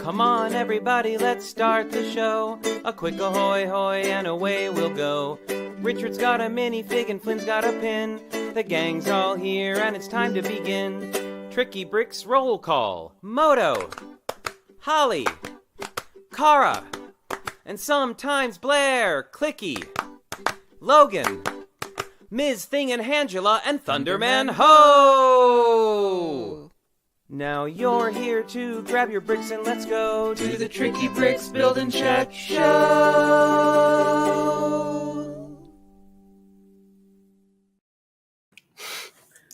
Come on, everybody, let's start the show. A quick ahoy hoy and away we'll go. Richard's got a minifig and Flynn's got a pin. The gang's all here and it's time to begin. Tricky Bricks roll call. Moto, Holly, Kara, and sometimes Blair, Clicky, Logan, Ms. Thing and Angela, and Thunderman Ho! Now you're here to grab your bricks and let's go to the Tricky Bricks Build and Check Show!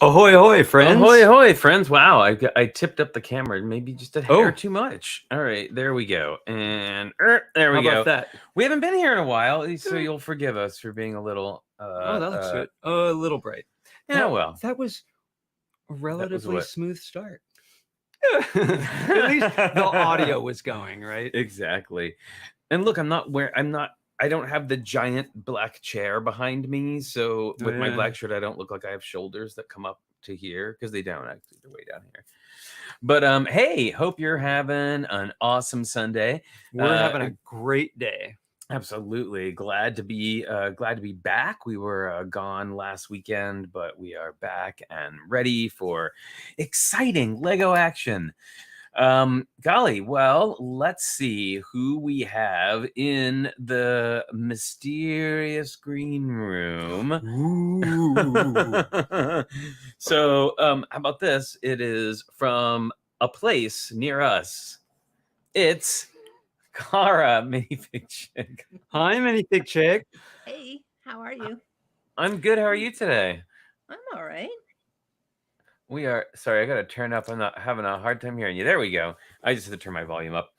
Ahoy, ahoy, friends. Ahoy, ahoy, friends. Wow, I tipped up the camera maybe just a hair too much. All right, there we go. And there we How go. about that? We haven't been here in a while, so you'll forgive us for being a little... that looks good. A little bright. Yeah, well. That was a relatively smooth start. At least the audio was going, right? Exactly. And look, I don't have the giant black chair behind me, so with my black shirt, I don't look like I have shoulders that come up to here, because they don't actually, they're way down here. But hey, hope you're having an awesome Sunday. We're having a great day. Absolutely. Glad to be back. We were gone last weekend, but we are back and ready for exciting Lego action. Golly, well, let's see who we have in the mysterious green room. So, how about this? It is from a place near us. It's Kara, Minifigchick. Hi, Minifigchick. Hey, how are you? I'm good. How are you today? I'm all right. We are, sorry, I got to turn up. I'm not having a hard time hearing you. There we go. I just had to turn my volume up.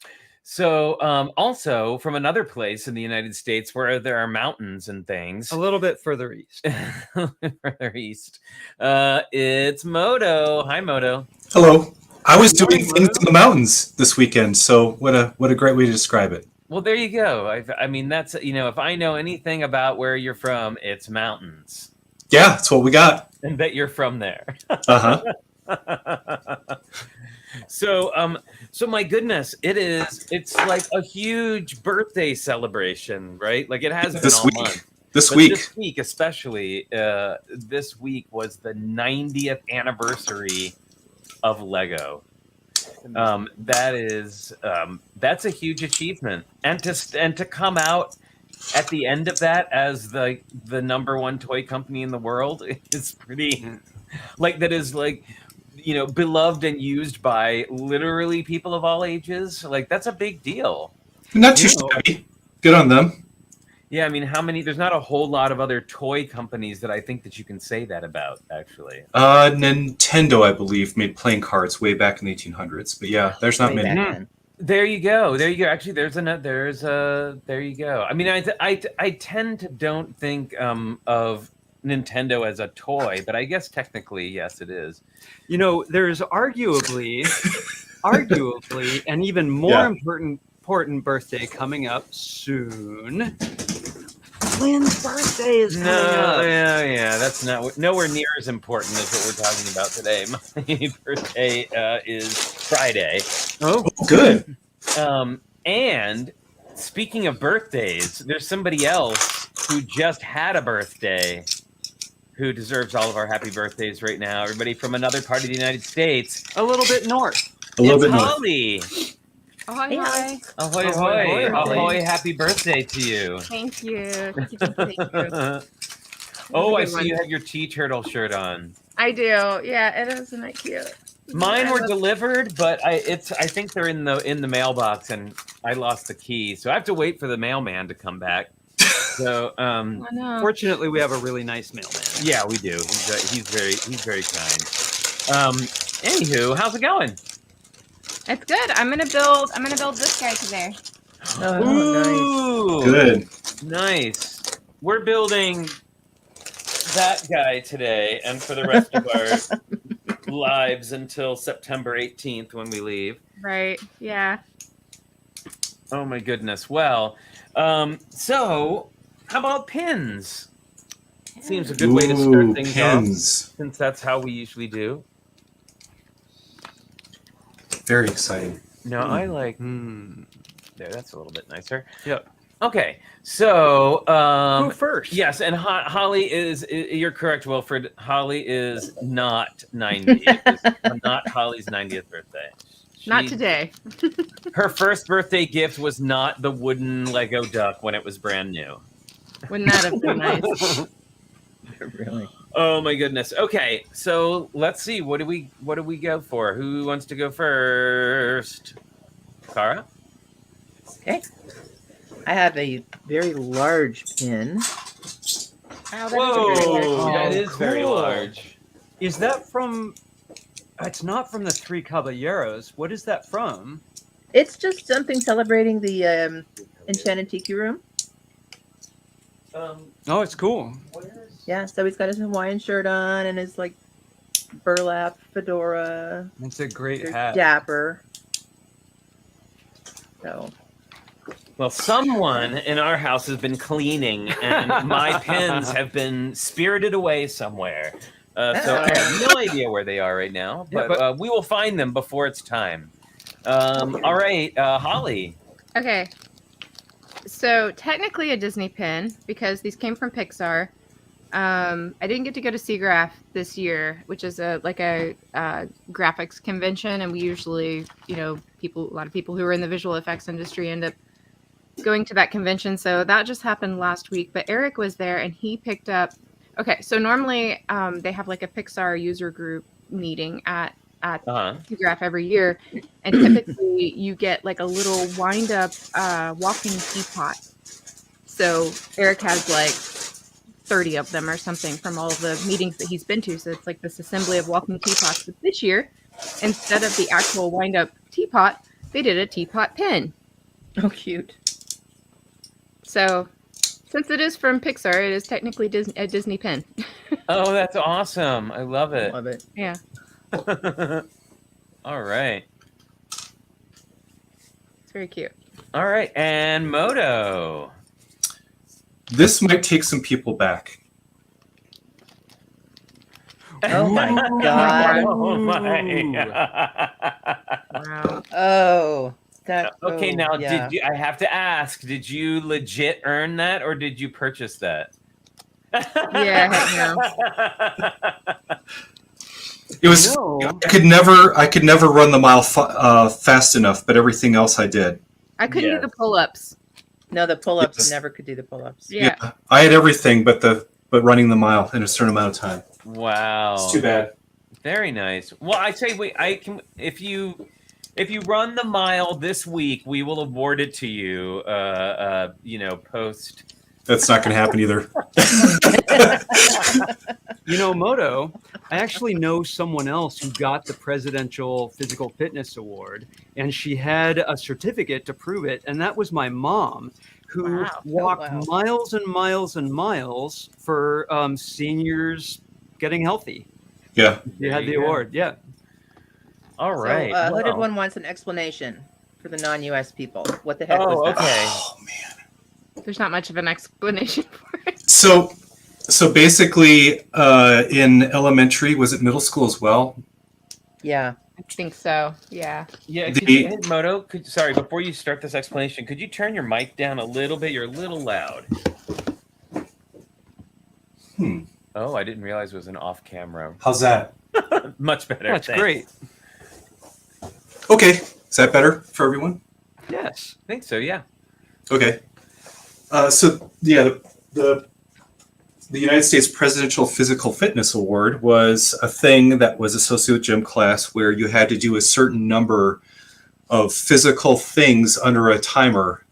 So, also from another place in the United States where there are mountains and things. A little bit further east. Further east. It's Moto. Hi, Moto. Hello. I was doing things in the mountains this weekend, so what a great way to describe it. Well, there you go. I mean, that's, if I know anything about where you're from, it's mountains. Yeah, that's what we got. And that you're from there. Uh-huh. So my goodness, it's like a huge birthday celebration, right? Like it has been all month. This week especially, this week was the 90th anniversary of Lego. That's a huge achievement, and to come out at the end of that as the number one toy company in the world is pretty, like, that is like, beloved and used by literally people of all ages. Like, that's a big deal. Not too shabby. Good on them. Yeah, I mean, there's not a whole lot of other toy companies that I think that you can say that about, actually. Nintendo, I believe, made playing cards way back in the 1800s. But yeah, there's not many. There you go. Actually, there you go. I mean, I tend to don't think of Nintendo as a toy, but I guess technically, yes, it is. There's arguably, an even more important birthday coming up soon. Flynn's birthday is coming up. Yeah, that's nowhere near as important as what we're talking about today. My birthday is Friday. Oh, good. And speaking of birthdays, there's somebody else who just had a birthday who deserves all of our happy birthdays right now. Everybody from another part of the United States. A little bit north. Holly. Ahoy, hi. Ahoy, ahoy. Ahoy, happy birthday to you. Thank you. Oh, I see you have your tea turtle shirt on. I do. Yeah, it is. Isn't that cute? Mine were delivered, but I think they're in the mailbox, and I lost the key, so I have to wait for the mailman to come back. So, fortunately, we have a really nice mailman. Yeah, we do. He's very kind. Anywho, how's it going? It's good. I'm gonna build this guy today. Oh, nice. Good. Nice. We're building that guy today, and for the rest of our lives until September 18th when we leave. Right. Yeah. Oh my goodness. Well, so how about pins? Seems a good way to start things off, since that's how we usually do. Very exciting. No, I like Hmm. there. That's a little bit nicer. Yep. Okay, so Go first. yes, and Holly is you're correct, Wilfred. Holly is not 90. It is not Holly's 90th birthday. Not today. Her first birthday gift was not the wooden Lego duck when it was brand new. Wouldn't that have been nice? Really? Oh my goodness. Okay, so let's see. What do we go for? Who wants to go first? Kara? Okay. I have a very large pin. Wow, Whoa, that Oh, is very cool. large. Is that from? It's not from the Three Caballeros. What is that from? It's just something celebrating the Enchanted Tiki Room. Oh, it's cool. Yeah, so he's got his Hawaiian shirt on and his like burlap fedora. It's a great They're hat. dapper. So Well, someone in our house has been cleaning, and my pins have been spirited away somewhere. So I have no idea where they are right now, Yeah, but we will find them before it's time. All right, Holly. Okay. So technically a Disney pin because these came from Pixar. I didn't get to go to SIGGRAPH this year, which is a graphics convention, and we usually, a lot of people who are in the visual effects industry end up going to that convention. So that just happened last week, but Eric was there and he picked up. Okay, so normally they have like a Pixar user group meeting at SIGGRAPH every year, and typically you get like a little wind up walking teapot. So Eric has like 30 of them or something from all of the meetings that he's been to. So it's like this assembly of walking teapots. But this year, instead of the actual wind up teapot, they did a teapot pin. oh, cute. So since it is from Pixar, it is technically a Disney pin. Oh, that's awesome. I love it. Love it. Yeah. All right. It's very cute. All right. And Moto. This might take some people back. Oh my god. Oh my. Wow. Oh. That. Okay, oh, now yeah. I have to ask, did you legit earn that or did you purchase that? Yeah, heck no. It was. No. I could never run the mile fast enough, but everything else I did. I couldn't do the pull-ups. No, the pull-ups Yes. never could do the pull-ups. Yeah. I had everything, but running the mile in a certain amount of time. Wow. It's too bad. Very nice. Well, I say I can if you run the mile this week, we will award it to you. Post. That's not going to happen either. Moto, I actually know someone else who got the Presidential Physical Fitness Award, and she had a certificate to prove it, and that was my mom, who Wow. walked Oh, wow. miles and miles and miles for seniors getting healthy. Yeah. She had There the you go. award, yeah. All So, right. Hooded well. One wants an explanation for the non-US people. What the heck was Oh, that? okay. Oh man. There's not much of an explanation for it. So basically, in elementary, was it middle school as well? Yeah. I think so. Yeah. Yeah, The- Moto, sorry, before you start this explanation, could you turn your mic down a little bit? You're a little loud. Oh, I didn't realize it was an off-camera. How's that? Much better. That's thanks. great. Okay. Is that better for everyone? Yes. I think so, yeah. Okay. The United States Presidential Physical Fitness Award was a thing that was associated with gym class where you had to do a certain number of physical things under a timer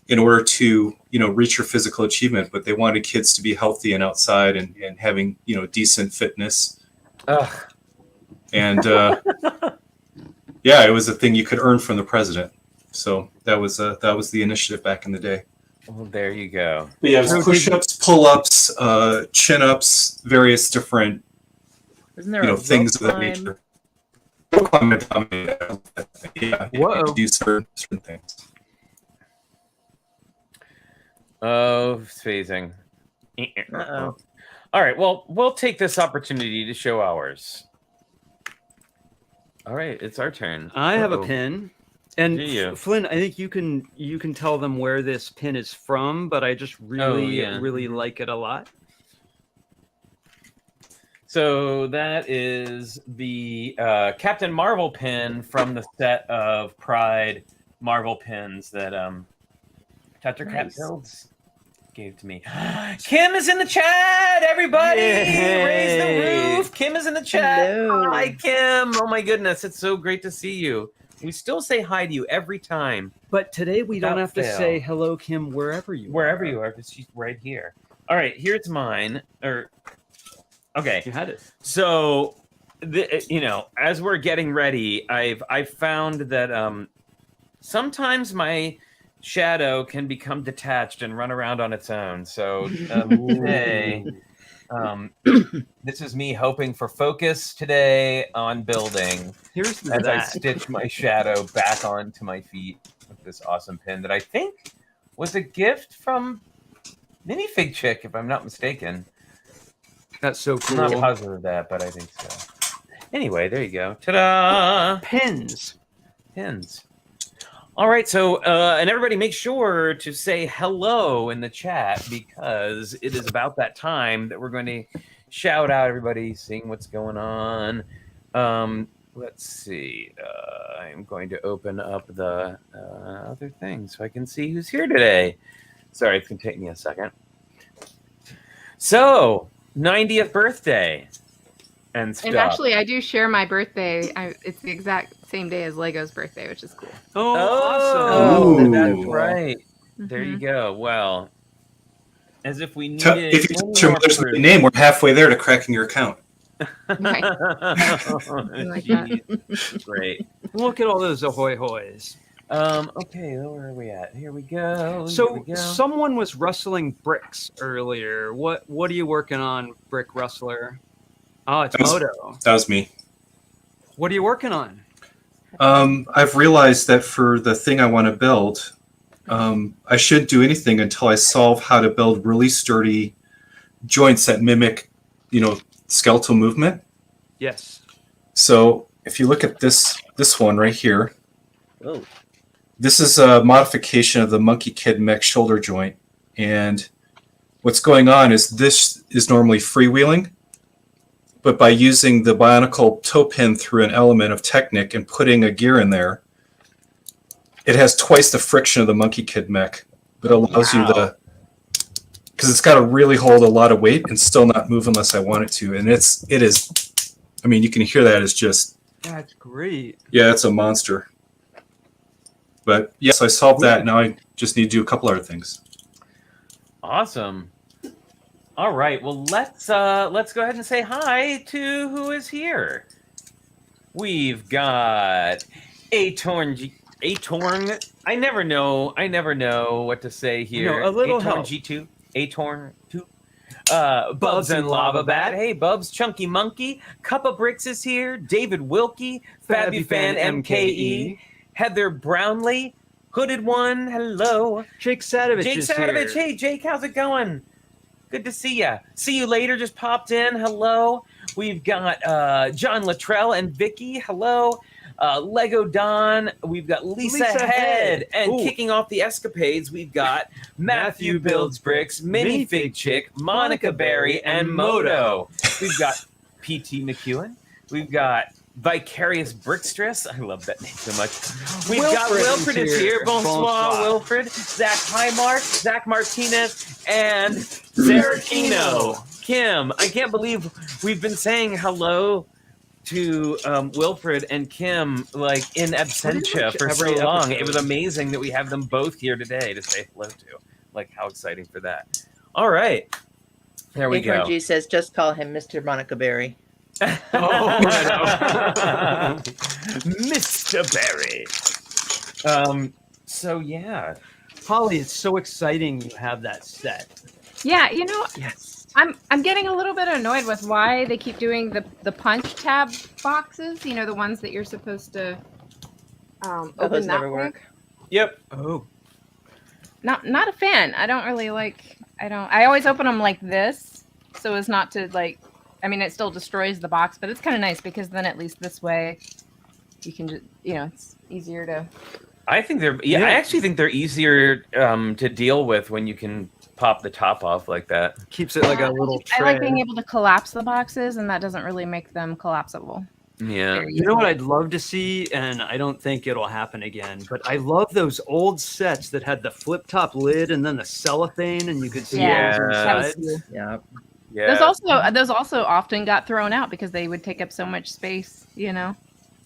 in order to, reach your physical achievement. But they wanted kids to be healthy and outside and having, decent fitness. Ugh. And yeah, it was a thing you could earn from the president. So that was the initiative back in the day. Well, there you go. But yeah, it was push-ups, pull-ups, chin-ups, various different, Isn't there a things of rope that climb? nature. Rope climb, yeah, you Whoa. could do certain things. Oh, phasing. Uh-oh. All right, well, we'll take this opportunity to show ours. All right, it's our turn. I have a Uh-oh. pin, And Do you? Flynn, I think you can tell them where this pin is from, but I just really really like it a lot. So that is the Captain Marvel pin from the set of Pride Marvel pins that Tetra Cat Builds gave to me. Kim is in the chat, everybody! Yay. Raise the roof! Kim is in the chat. Hello. Hi, Kim! Oh my goodness, it's so great to see you. We still say hi to you every time. But today we don't Without have to fail. say hello, Kim, wherever you Wherever are. you are, because she's right here. All right, here's mine. Okay. You had it. So, as we're getting ready, I've found that sometimes my shadow can become detached and run around on its own. So today, this is me hoping for focus today on building Here's as I that. stitch my shadow back onto my feet with this awesome pin that I think was a gift from Minifigchick, if I'm not mistaken. That's so I'm cool. not positive of that, but I think so. Anyway, there you go. Ta-da! Pins. Pins. All right, so and everybody make sure to say hello in the chat because it is about that time that we're going to shout out everybody, seeing what's going on. Let's see. I'm going to open up the other thing so I can see who's here today. Sorry, it's going to take me a second. So, 90th birthday and stuff. And actually, I do share my birthday. It's the exact same day as Lego's birthday, which is cool. Oh, Oh, awesome. that's Ooh. right. There you Mhm. go. Well, as if we needed. If you any tell your more mother's proof. name, we're halfway there to cracking your account. Okay. Oh, like that. geez. Great. Look at all those ahoy hoys. Okay, where are we at? Here we go. So Here we go. someone was rustling bricks earlier. What are you working on, Brick Rustler? Oh, it's That was- Moto. That was me. What are you working on? I've realized that for the thing I want to build, I shouldn't do anything until I solve how to build really sturdy joints that mimic, skeletal movement. Yes. So if you look at this one right here, Oh. this is a modification of the Monkey Kid mech shoulder joint. And what's going on is this is normally freewheeling, but by using the Bionicle toe pin through an element of Technic and putting a gear in there, it has twice the friction of the Monkey Kid mech, but allows you because it's got to really hold a lot of weight and still not move unless I want it to. And it is, you can hear that as just, That's great. yeah, it's a monster. But yes, I solved that. Now I just need to do a couple other things. Awesome. All right. Well, let's go ahead and say hi to who is here. We've got Atorn. I never know what to say here. A little Atorn help. G2. Atorn 2. Bubs and Lava Bat. Hey, Bubs. Chunky Monkey. Cup of Bricks is here. David Wilkie. Fabufan MKE. Heather Brownlee. Hooded One. Hello. Jake Sadovich Jake is Sadovich. here. Hey, Jake, how's it going? Good to see ya. See you later. Just popped in. Hello. We've got John Luttrell and Vicky. Hello. Lego Don. We've got Lisa Head. And Ooh. kicking off the escapades, we've got Matthew Builds Bricks, Minifigchick, Monica Berry, and Moto. We've got PT McEwen. We've got Vicarious Brickstress. I love that name so much. We've got Wilfred is here. Bonsoir, Wilfred. Zach Highmark, Zach Martinez, and Zarakino. Kim, I can't believe we've been saying hello to Wilfred and Kim like in absentia for so every long. episode. It was amazing that we have them both here today to say hello to. Like, how exciting for that. All right. There we go. G says, just call him Mr. Monica Berry. Oh, Mr. Berry. So yeah. Holly, it's so exciting you have that set. Yeah, Yes. I'm getting a little bit annoyed with why they keep doing the punch tab boxes. The ones that you're supposed to open those that never way. work. Yep. Oh. Not a fan. I don't really like. I always open them like this, so as not to like. It still destroys the box, but it's kind of nice because then at least this way, you can just it's easier to I think they're. Yeah, I actually think they're easier to deal with when you can pop the top off like that. Keeps it like a little tray. I like being able to collapse the boxes, and that doesn't really make them collapsible. Yeah. You know what I'd love to see, and I don't think it'll happen again, but I love those old sets that had the flip top lid and then the cellophane, and you could see Yeah. what was That was inside. cool. Yeah. Yeah. Those also often got thrown out because they would take up so much space, you know.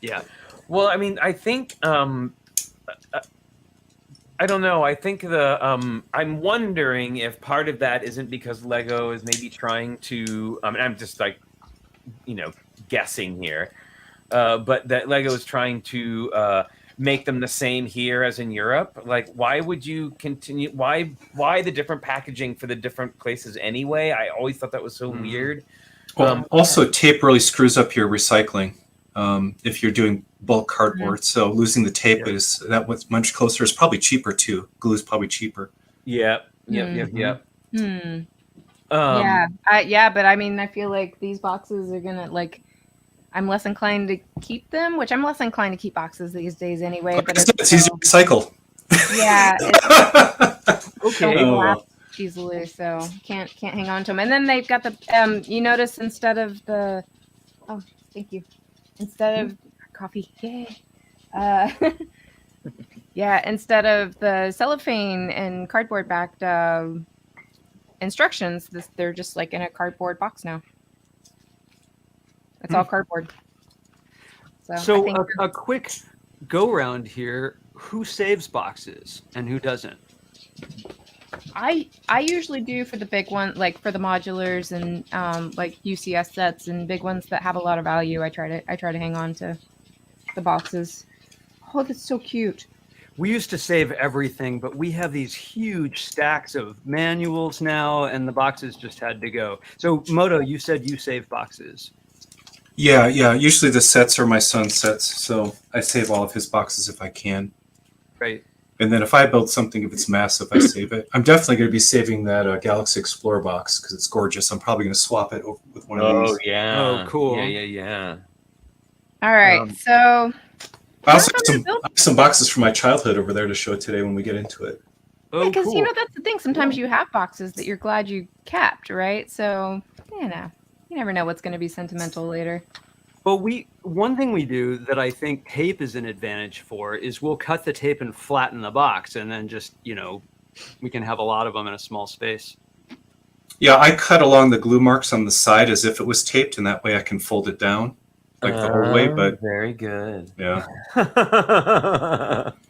Yeah. Well, I mean, I think I don't know. I think I'm wondering if part of that isn't because Lego is maybe trying to. I mean, I'm just like, guessing here, but that Lego is trying to make them the same here as in Europe. Like, why would you continue? Why the different packaging for the different places anyway? I always thought that was so weird. Well, also, tape really screws up your recycling if you're doing bulk cardboard. So losing the tape is that was much closer. It's probably cheaper too. Glue is probably cheaper. Yeah. Yeah, Um, but I mean, I feel like these boxes are gonna like. I'm less inclined to keep them, which I'm less inclined to keep boxes these days anyway. But It's easy to recycle. yeah, Okay. Oh. easily, so can't hang on to them. And then they've got the you notice instead of the thank you, instead of coffee, yay, yeah, instead of the cellophane and cardboard backed instructions, they're just like in a cardboard box now. It's all cardboard. So I So think a quick go round here. Who saves boxes and who doesn't? I usually do for the big one, like for the modulars and like UCS sets and big ones that have a lot of value. I try to hang on to the boxes. Oh, that's so cute. We used to save everything, but we have these huge stacks of manuals now, and the boxes just had to go. So Moto, you said you save boxes. Yeah. Usually the sets are my son's sets, so I save all of his boxes if I can. Right. And then if I build something, if it's massive, I save it. I'm definitely going to be saving that Galaxy Explorer box because it's gorgeous. I'm probably going to swap it over with one of these. yeah. Oh, cool. Yeah. All right, so I also What have about some boxes from my childhood over there to show today when we get into it. Oh, because cool. that's the thing. Sometimes you have boxes that you're glad you kept, right? So you never know what's going to be sentimental later. Well, one thing we do that I think tape is an advantage for is we'll cut the tape and flatten the box, and then just we can have a lot of them in a small space. Yeah, I cut along the glue marks on the side as if it was taped, and that way I can fold it down like the whole way. But very good. yeah,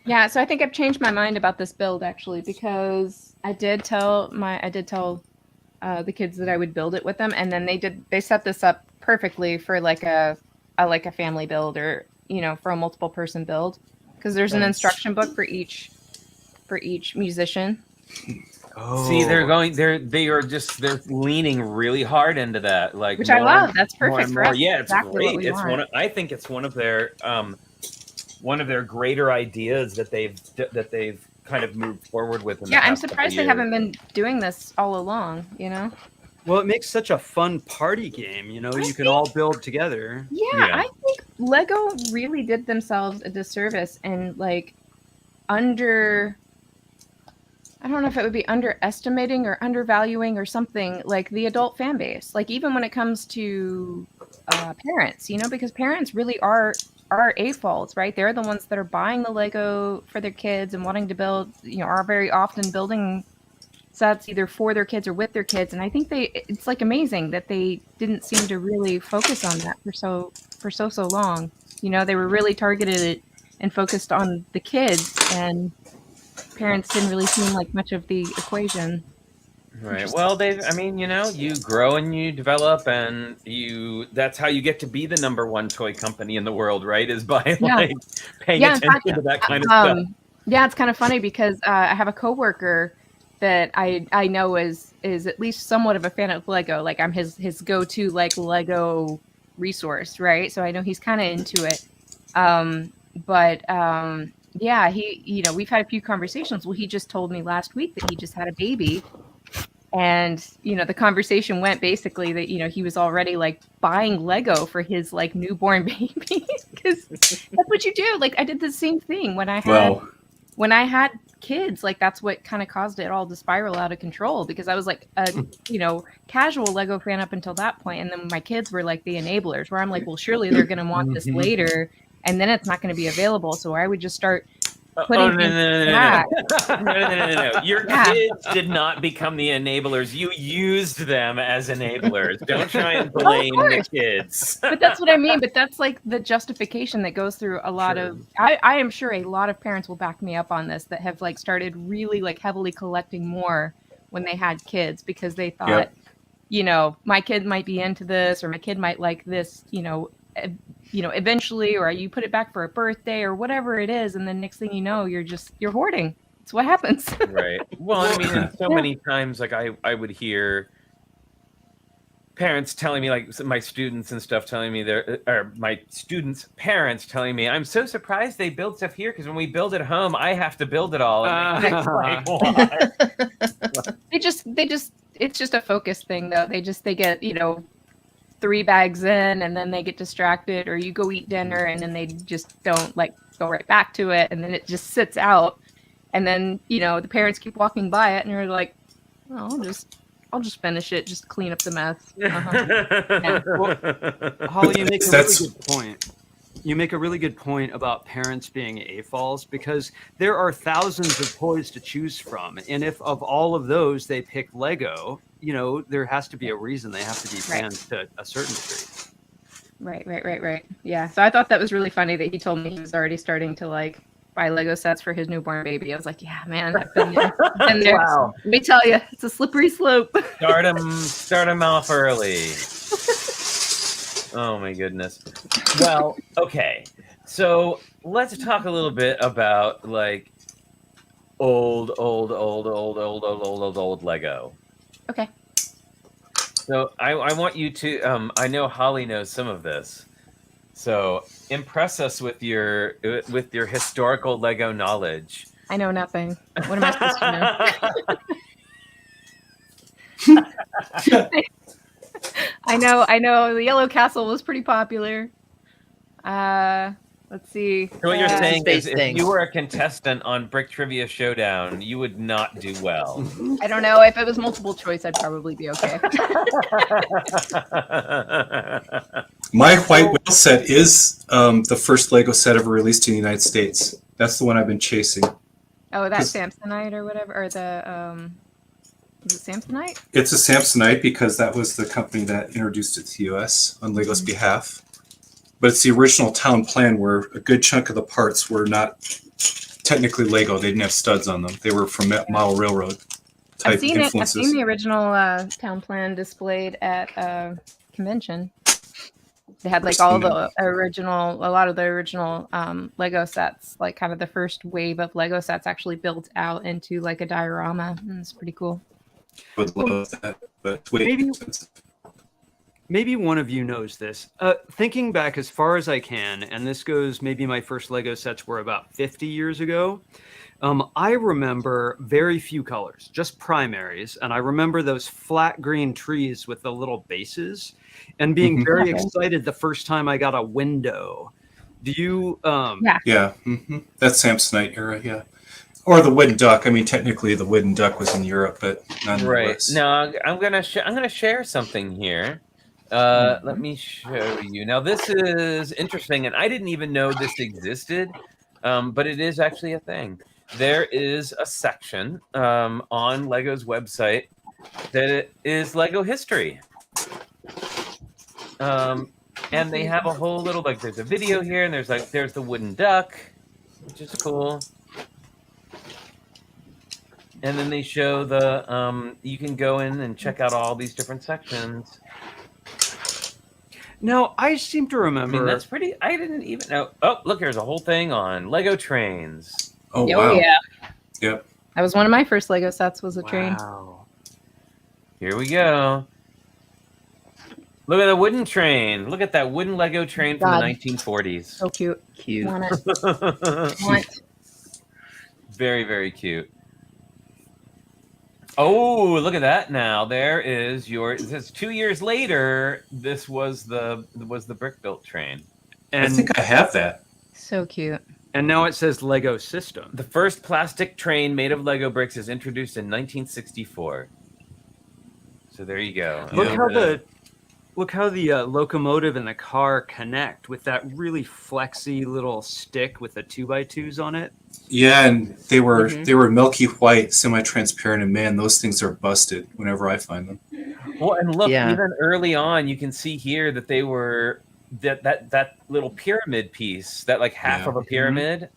Yeah, so I think I've changed my mind about this build actually because I did tell the kids that I would build it with them, and then they set this up perfectly for like a family build or for a multiple person build because there's an instruction book for each musician. Oh. See, they're leaning really hard into that, like Which I love. That's more perfect and for more. us. Yeah, it's Exactly what great. we It's want. I think it's one of their greater ideas that they've kind of moved forward with. Yeah, I'm surprised they haven't been doing this all along. Well, it makes such a fun party game. You can all build together. Yeah, I think Lego really did themselves a disservice and I don't know if it would be underestimating or undervaluing or something like the adult fan base. Like even when it comes to parents, because parents really are AFOLs, right? They're the ones that are buying the Lego for their kids and wanting to build, are very often building sets either for their kids or with their kids. And I think it's amazing that they didn't seem to really focus on that for so long. They were really targeted and focused on the kids, and parents didn't really seem like much of the equation. Right. Well, you grow and you develop, and that's how you get to be the number one toy company in the world, right? Is by paying attention to that kind of stuff. Yeah, it's kind of funny because I have a coworker that I know is at least somewhat of a fan of Lego. Like I'm his go-to Lego resource, right? So I know he's kind of into it. Yeah, he we've had a few conversations. Well, he just told me last week that he just had a baby. And, the conversation went basically that, he was already buying Lego for his newborn baby because that's what you do. I did the same thing when I had when I had kids, like that's what kind of caused it all to spiral out of control, because I was like a casual Lego fan up until that point, and then my kids were like the enablers, where I'm like, well, surely they're going to want this later, and then it's not going to be available, so I would just start putting no. Your kids did not become the enablers. You used them as enablers. Don't try and blame the kids. But that's what I mean. But that's like the justification that goes through a lot of. I am sure a lot of parents will back me up on this, that have like started really like heavily collecting more when they had kids, because they thought, my kid might be into this, or my kid might like this, eventually, or you put it back for a birthday or whatever it is, and then next thing you know, you're hoarding. It's what happens. Right. Well, I mean, and so many times, like I would hear parents telling me, like my students and stuff telling me my students' parents telling me, I'm so surprised they build stuff here, because when we build at home, I have to build it all. And like, why? They just it's just a focus thing, though. They get 3 bags in, and then they get distracted, or you go eat dinner and then they just don't like go right back to it, and then it just sits out, and then the parents keep walking by it and you're like, oh, I'll just finish it, just clean up the mess. Well, Holly, you make a really good point. You make a really good point about parents being AFOLs, because there are thousands of toys to choose from, and if of all of those they pick Lego, there has to be a reason they have to be fans to a certain degree. Right. Yeah. So I thought that was really funny that he told me he was already starting to like buy Lego sets for his newborn baby. I was like, yeah, man, I've been there. Wow. Let me tell you, it's a slippery slope. Start them off early. Oh my goodness. Well, okay. So let's talk a little bit about like old Lego. Okay. So I want you to I know Holly knows some of this. So impress us with your historical Lego knowledge. I know nothing. What am I supposed to know? I know the Yellow Castle was pretty popular. Let's see. So what you're saying is, if thing. you were a contestant on Brick Trivia Showdown, you would not do well. I don't know. If it was multiple choice, I'd probably be okay. My White Whale set is the first Lego set ever released in the United States. That's the one I've been chasing. Oh, that Samsonite or whatever, or the is it Samsonite? It's a Samsonite because that was the company that introduced it to the U.S. on Lego's behalf. But it's the original town plan, where a good chunk of the parts were not technically Lego. They didn't have studs on them. They were from Model Railroad type influences. I've seen the original town plan displayed at a convention. They had like a lot of the original Lego sets, like kind of the first wave of Lego sets actually built out into like a diorama. And it's pretty cool. Would love that, but way expensive. Maybe one of you knows this. Thinking back as far as I can, and this goes, maybe my first Lego sets were about 50 years ago. I remember very few colors, just primaries. And I remember those flat green trees with the little bases, and being very excited the first time I got a window. Do you? Yeah. That's Samsonite era, yeah. Or the wooden duck. I mean, technically the wooden duck was in Europe, but nonetheless. Right. Now I'm gonna share something here. Let me show you. Now this is interesting, and I didn't even know this existed, but it is actually a thing. There is a section on Lego's website that is Lego history. And they have a whole little, like, there's a video here, and there's the wooden duck, which is cool. And then they show you can go in and check out all these different sections. Now, I seem to remember. I mean, that's pretty. I didn't even know. Oh, look, there's a whole thing on Lego trains. Oh, wow. Yeah. Yep. That was one of my first Lego sets, was a train. Wow. Here we go. Look at the wooden train. Look at that wooden Lego train from the 1940s. So cute. Cute. Want it. Very, very cute. Oh, look at that! Now there is It says 2 years later. This was the brick built train. And I think I have that. So cute. And now it says Lego system. The first plastic train made of Lego bricks is introduced in 1964. So there you go. Look Yeah. how the locomotive and the car connect with that really flexy little stick with the 2x2s on it. Yeah, and they were Mhm. they were milky white, semi-transparent, and man, those things are busted whenever I find them. Well, and look, Yeah. even early on, you can see here that they were that little pyramid piece, that like half Yeah. of a pyramid,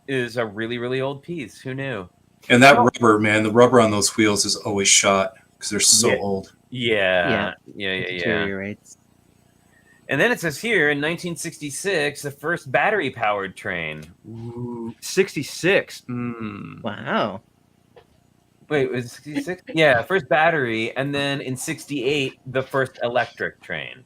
is a really, really old piece. Who knew? And that rubber, man, the rubber on those wheels is always shot because they're so Yeah. old. Yeah. Deteriorates. And then it says here in 1966, the first battery-powered train. Ooh, 66. Wow. Wait, was it 66? Yeah, first battery, and then in 68, the first electric train.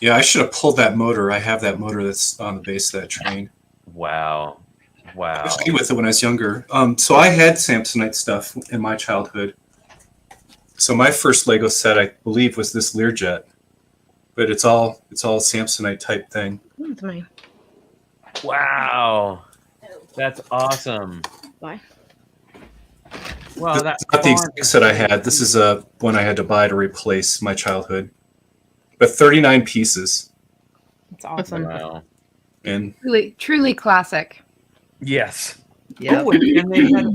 Yeah, I should have pulled that motor. I have that motor that's on the base of that train. Wow. I played with it when I was younger. So I had Samsonite stuff in my childhood. So my first Lego set, I believe, was this Learjet, but it's all Samsonite type thing. That's mine. Wow. That's awesome. Why? Well, That's not the exact set I had. This is one I had to buy to replace my childhood. But 39 pieces, It's awesome. Wow. and Truly classic. Yes. Yeah. Oh, and they had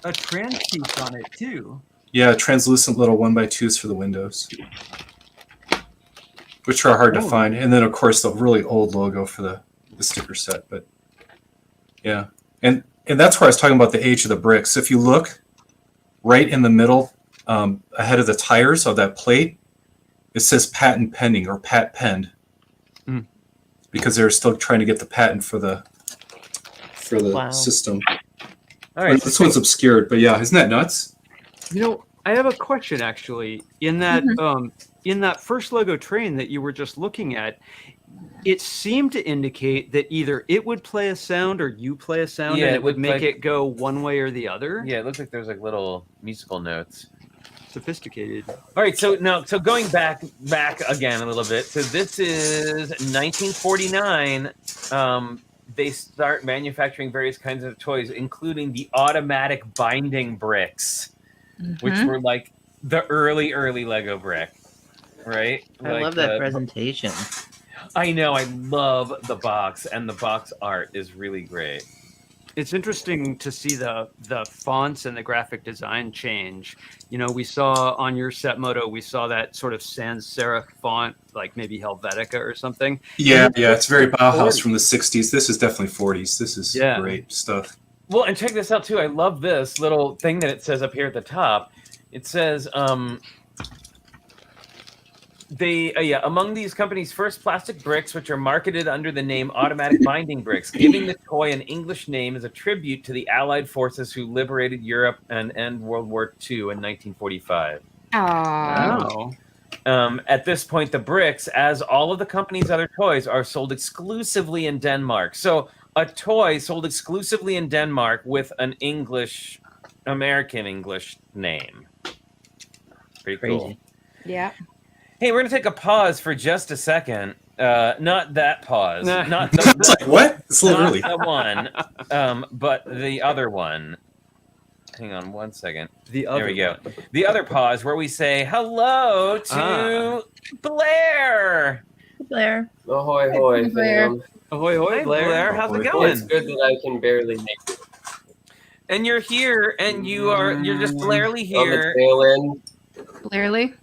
a trans piece on it too. yeah, translucent little 1x2s for the windows, which are hard to Oh. find. And then, of course, the really old logo for the sticker set. But yeah, and that's where I was talking about the age of the bricks. If you look right in the middle, ahead of the tires of that plate, it says patent pending or pat penned, because they're still trying to get the patent for the Wow. system. All right. This one's obscured, but yeah, isn't that nuts? You know, I have a question actually. In that first Lego train that you were just looking at, it seemed to indicate that either it would play a sound or you play a sound, Yeah, and it it would looked make like- it go one way or the other. Yeah, it looks like there's like little musical notes. Sophisticated. All right, so going back again a little bit. So this is 1949. They start manufacturing various kinds of toys, including the automatic binding bricks, which Mhm. were like the early Lego brick, right? I Like love that the- presentation. I know, I love the box, and the box art is really great. It's interesting to see the fonts and the graphic design change. You know, we saw on your set, Moto, we saw that sort of sans serif font, like maybe Helvetica or something. Yeah, it's very Bauhaus from the 60s. This is definitely 40s. This is Yeah. great stuff. Well, and check this out too. I love this little thing that it says up here at the top. It says, among these companies' first plastic bricks, which are marketed under the name automatic binding bricks, giving the toy an English name is a tribute to the Allied forces who liberated Europe and end World War II in 1945. Aww. Wow. At this point, the bricks, as all of the company's other toys, are sold exclusively in Denmark. So a toy sold exclusively in Denmark with an American English name. Pretty cool. Crazy. Yeah. Hey, we're gonna take a pause for just a second. Not that pause. Nah. Not It's like, what? It's a little not early. the one, but the other one. Hang on one second. The other There we go. one. The other pause where we say hello to Blair. Blair. Ahoy, hoy, Hi, Blair. fam. Ahoy, hoy, Hi, Blair. Blair. How's it Ahoy. going? It's good that I can barely make it And you're here, and you're just Blairly on the here. tail end. Clearly.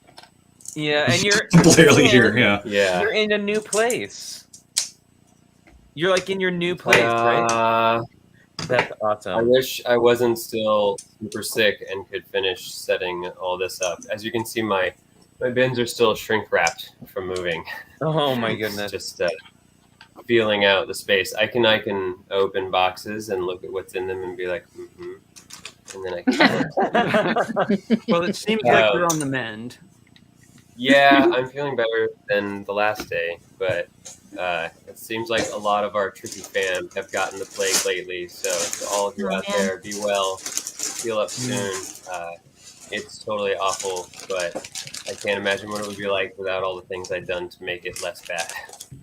Yeah, and you're Barely here, yeah. Yeah. You're in a new place. You're like in your new place, right? That's I awesome. wish I wasn't still super sick and could finish setting all this up. As you can see, my bins are still shrink wrapped from moving. Oh my It's goodness. just feeling out the space. I can open boxes and look at what's in them and be like, and then I can. Well, it seems like Uh, you're on the mend. Yeah, I'm feeling better than the last day, but it seems like a lot of our tricky fam have gotten the plague lately. So to all of you Oh, out man. there, be well, heal up soon. It's totally awful, but I can't imagine what it would be like without all the things I've done to make it less bad.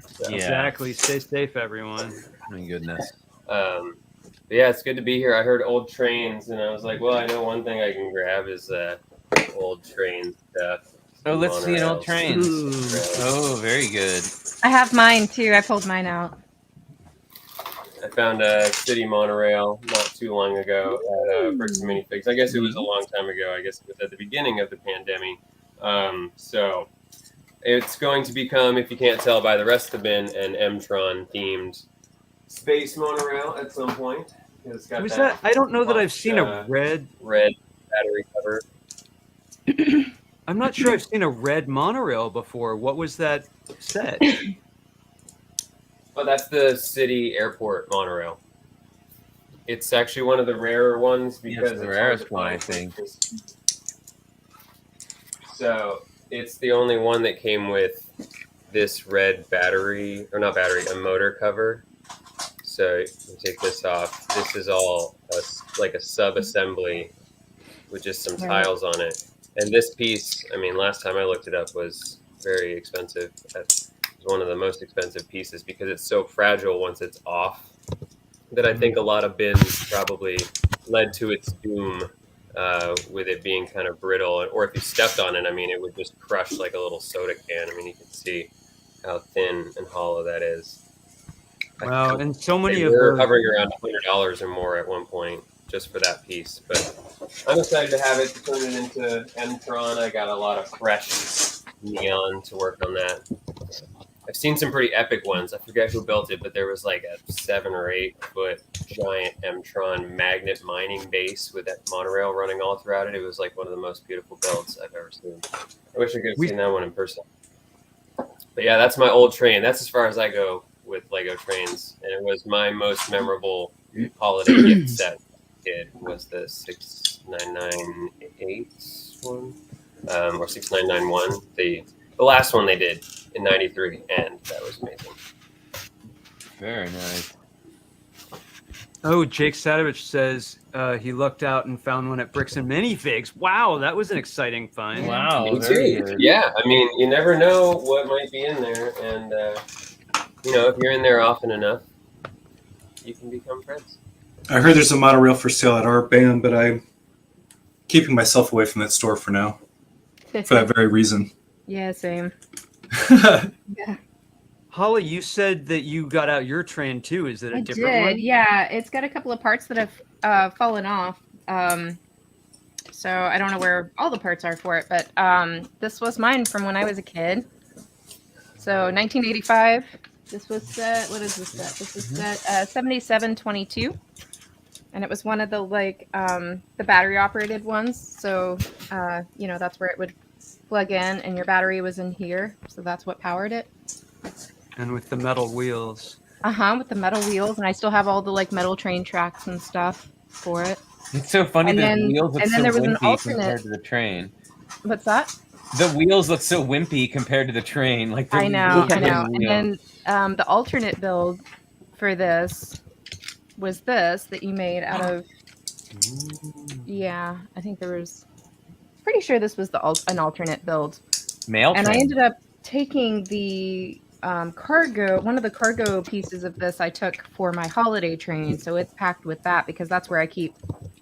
So, Yeah. Exactly. Stay safe, everyone. My goodness. But yeah, it's good to be here. I heard old trains, and I was like, well, I know one thing I can grab is old train stuff. Oh, let's see an old Monorails. train. Oh, very good. I have mine too. I pulled mine out. I found a city monorail not too long ago at Bricks and Minifigs. I guess it was a long time ago. I guess it was at the beginning of the pandemic. So it's going to become, if you can't tell by the rest of the bin, an M-Tron themed space monorail at some point. It's got Was that? I don't know that I've seen a red. battery cover. I'm not sure I've seen a red monorail before. What was that set? Oh, that's the city airport monorail. It's actually one of the rarer ones because It's the it's rarest hard to one, I find. think. So it's the only one that came with this red battery, or not battery, a motor cover. So you take this off. This is all like a sub-assembly with just some tiles on it. And this piece, I mean, last time I looked it up, was very expensive. That's one of the most expensive pieces because it's so fragile once it's off that I think a lot of bins probably led to its doom with it being kind of brittle. Or if you stepped on it, I mean, it would just crush like a little soda can. I mean, you can see how thin and hollow that is. Wow, and so many They of were those. hovering around $100 or more at one point just for that piece. But I'm excited to have it, to turn it into M-Tron. I got a lot of fresh neon to work on that. I've seen some pretty epic ones. I forget who built it, but there was like a 7 or 8 foot giant M-Tron magnet mining base with that monorail running all throughout it. It was like one of the most beautiful builds I've ever seen. I wish I could have seen that one in person. But yeah, that's my old train. That's as far as I go with Lego trains, and it was my most memorable holiday gift set. It was the 6998 one, or 6991. The last one they did in '93, and that was amazing. Very nice. Oh, Jake Sadovich says he looked out and found one at Bricks and Minifigs. Wow, that was an exciting find. Wow, Me very too. good. Yeah, I mean, you never know what might be in there, and you know, if you're in there often enough, you can become friends. I heard there's a monorail for sale at our band, but I'm keeping myself away from that store for now, for that very reason. Yeah, same. Yeah. Holly, you said that you got out your train too. Is it a different one? Yeah, it's got a couple of parts that have fallen off. So I don't know where all the parts are for it, but this was mine from when I was a kid. So 1985. This was set. What is this set? This is set 7722, and it was one of the the battery operated ones. So you know, that's where it would plug in, and your battery was in here. So that's what powered it. And with the metal wheels. With the metal wheels, and I still have all the metal train tracks and stuff for it. It's so funny And that then- the wheels look and so then there was an wimpy alternate- compared to the train. What's that? The wheels look so wimpy compared to the train. Like I know. wheels. And then the alternate build for this was this that you made out of. Yeah, I think there was. Pretty sure this was an alternate build. Mail And I train. ended up taking the cargo. One of the cargo pieces of this I took for my holiday train, so it's packed with that because that's where I keep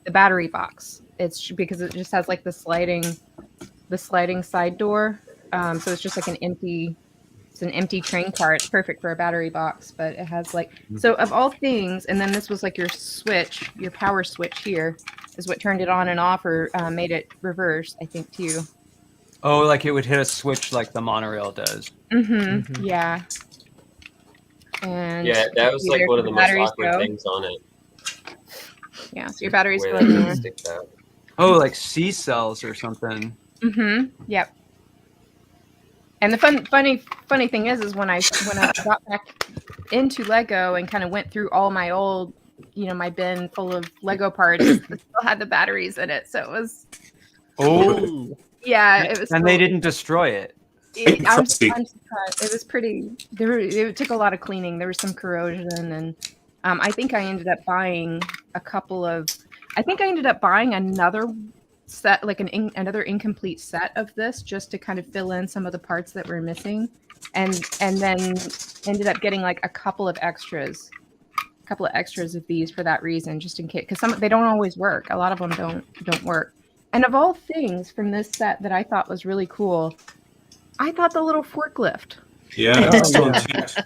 the battery box. It's because it just has like the sliding side door. So it's just like an empty train car. It's perfect for a battery box, but it has so of all things, and then this was like your switch, your power switch here is what turned it on and off or made it reverse, I think too. Oh, like it would hit a switch like the monorail does. Mm-hmm. Yeah. And Yeah, that was like either one of the most batteries awkward go. things on it. Yeah, so your batteries Where go that in thing there. sticks out. Oh, like C cells or something. Mm-hmm. Yep. And the funny thing is when I got back into Lego and kind of went through all my old, my bin full of Lego parts, it still had the batteries in it. So it was, Oh. yeah, it was. And they didn't destroy it. I'm Crusty. surprised. It was pretty. It took a lot of cleaning. There was some corrosion, and I think I ended up buying another set, like another incomplete set of this, just to kind of fill in some of the parts that were missing, and then ended up getting like a couple of extras couple of extras of these for that reason, just in case, because some they don't always work. A lot of them don't work. And of all things from this set that I thought was really cool, I thought the little forklift. Yeah, that's still intact.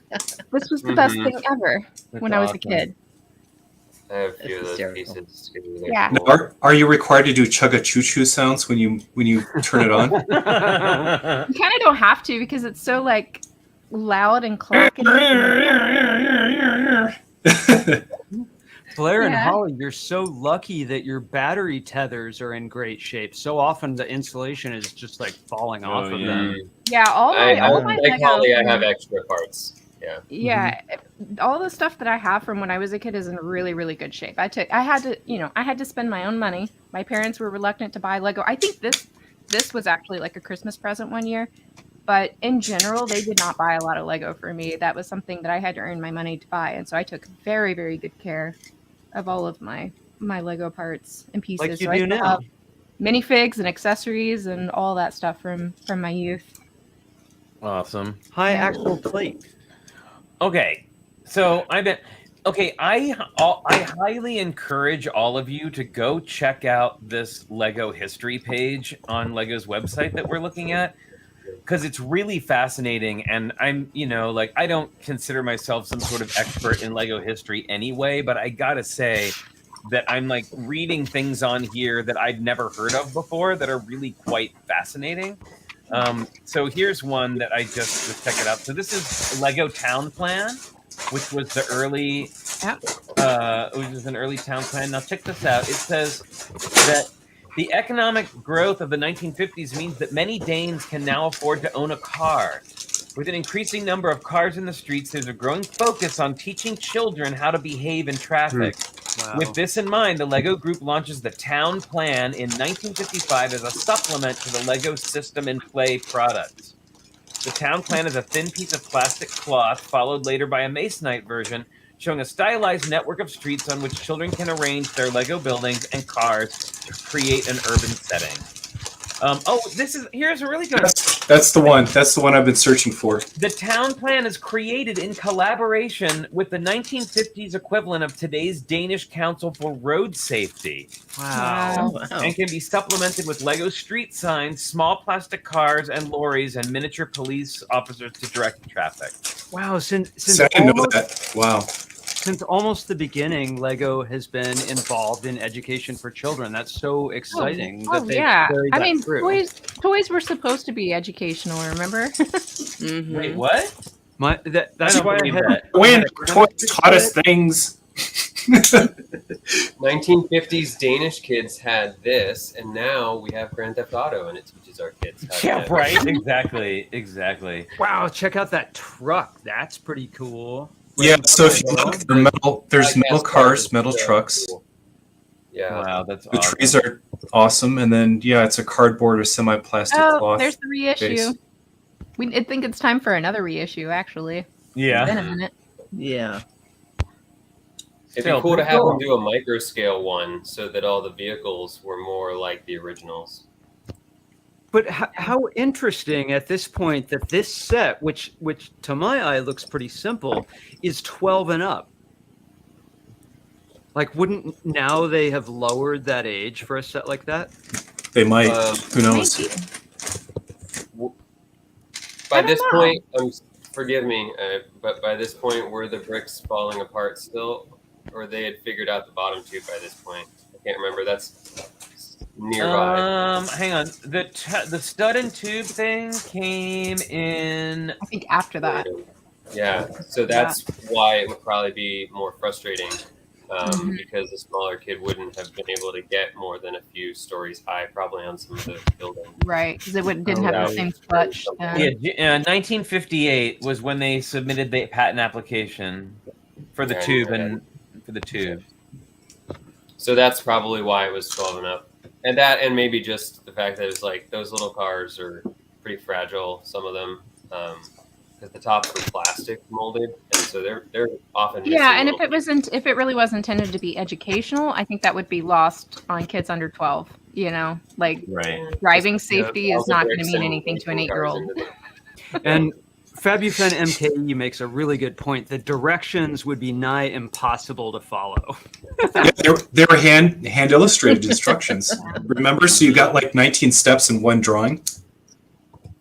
This was the best thing ever when I was a kid. I have a few of That's those hysterical. pieces too. They're Yeah. cool. Now, are you required to do chugga choo choo sounds when you turn it on? You kind of don't have to because it's so like loud and clacking. Blair and Yeah. Holly, you're so lucky that your battery tethers are in great shape. So often the insulation is just like falling off of them. Yeah, all my Like Lego. Holly, I have extra parts. Yeah. Yeah, all the stuff that I have from when I was a kid is in really, really good shape. I had to spend my own money. My parents were reluctant to buy Lego. I think this was actually like a Christmas present one year, but in general, they did not buy a lot of Lego for me. That was something that I had to earn my money to buy, and so I took very, very good care of all of my Lego parts and pieces. Like you So I do still now. have minifigs and accessories and all that stuff from my youth. Awesome. High actual plate. Okay, so I highly encourage all of you to go check out this Lego history page on Lego's website that we're looking at, because it's really fascinating. And I'm, I don't consider myself some sort of expert in Lego history anyway, but I gotta say that I'm like reading things on here that I'd never heard of before that are really quite fascinating. So here's one that I just check it out. So this is Lego Town Plan, which was the early, an early town plan. Now check this out. It says that the economic growth of the 1950s means that many Danes can now afford to own a car. With an increasing number of cars in the streets, there's a growing focus on teaching children how to behave in traffic. Wow. With this in mind, the LEGO Group launches the Town Plan in 1955 as a supplement to the LEGO System and Play products. The Town Plan is a thin piece of plastic cloth, followed later by a Masonite version, showing a stylized network of streets on which children can arrange their LEGO buildings and cars to create an urban setting. Here's a really good one. That's the one. That's the one I've been searching for. The Town Plan is created in collaboration with the 1950s equivalent of today's Danish Council for Road Safety, Wow. and can be supplemented with Lego street signs, small plastic cars and lorries, and miniature police officers to direct traffic. Wow. Since I didn't know almost, that. Wow. since almost the beginning, Lego has been involved in education for children. That's so exciting. that they Yeah. carried I that mean, through. toys were supposed to be educational, remember? Mhm. Wait, what? That's I don't why I believe had that. When toys taught us things. 1950s Danish kids had this, and now we have Grand Theft Auto, and it teaches our kids how to Yeah, get- right. Exactly. Wow, check out that truck. That's pretty cool. Yeah, so if you look, they're metal. There's Like metal gas cars, is metal so trucks. cool. Yeah. Wow, that's The awesome. trees are awesome, and then it's a cardboard or semi-plastic cloth. There's the reissue. base. I think it's time for another reissue, actually. It's been Yeah. a minute. Yeah. It'd be Still cool to pretty have cool. them do a micro scale one so that all the vehicles were more like the originals. But how interesting at this point that this set, which to my eye looks pretty simple, is 12 and up. Like, wouldn't now they have lowered that age for a set like that? They might. Who knows? Maybe. By I don't this know. point, forgive me, but by this point, were the bricks falling apart still, or they had figured out the bottom tube by this point? I can't remember. That's nearby. Hang on. The stud and tube thing came in. I think after that. Yeah, so that's why it would probably be more frustrating, Mhm. because the smaller kid wouldn't have been able to get more than a few stories high, probably on some of the buildings. Right, because it didn't have that the same was clutch. something. Yeah, 1958 was when they submitted the patent application for the Yeah, tube right. and for the tube. So that's probably why it was 12 and up. And that, and maybe just the fact that it's like those little cars are pretty fragile, some of them, because the tops were plastic molded, and so they're often missing Yeah, and if little- if it really was intended to be educational, I think that would be lost on kids under 12. Like Right. driving safety all is the not going to bricks mean and anything to an racing cars 8-year-old. into the- And Fabufen MKE makes a really good point. The directions would be nigh impossible to follow. Yeah, they were hand illustrated instructions. Remember? So you got like 19 steps in one drawing.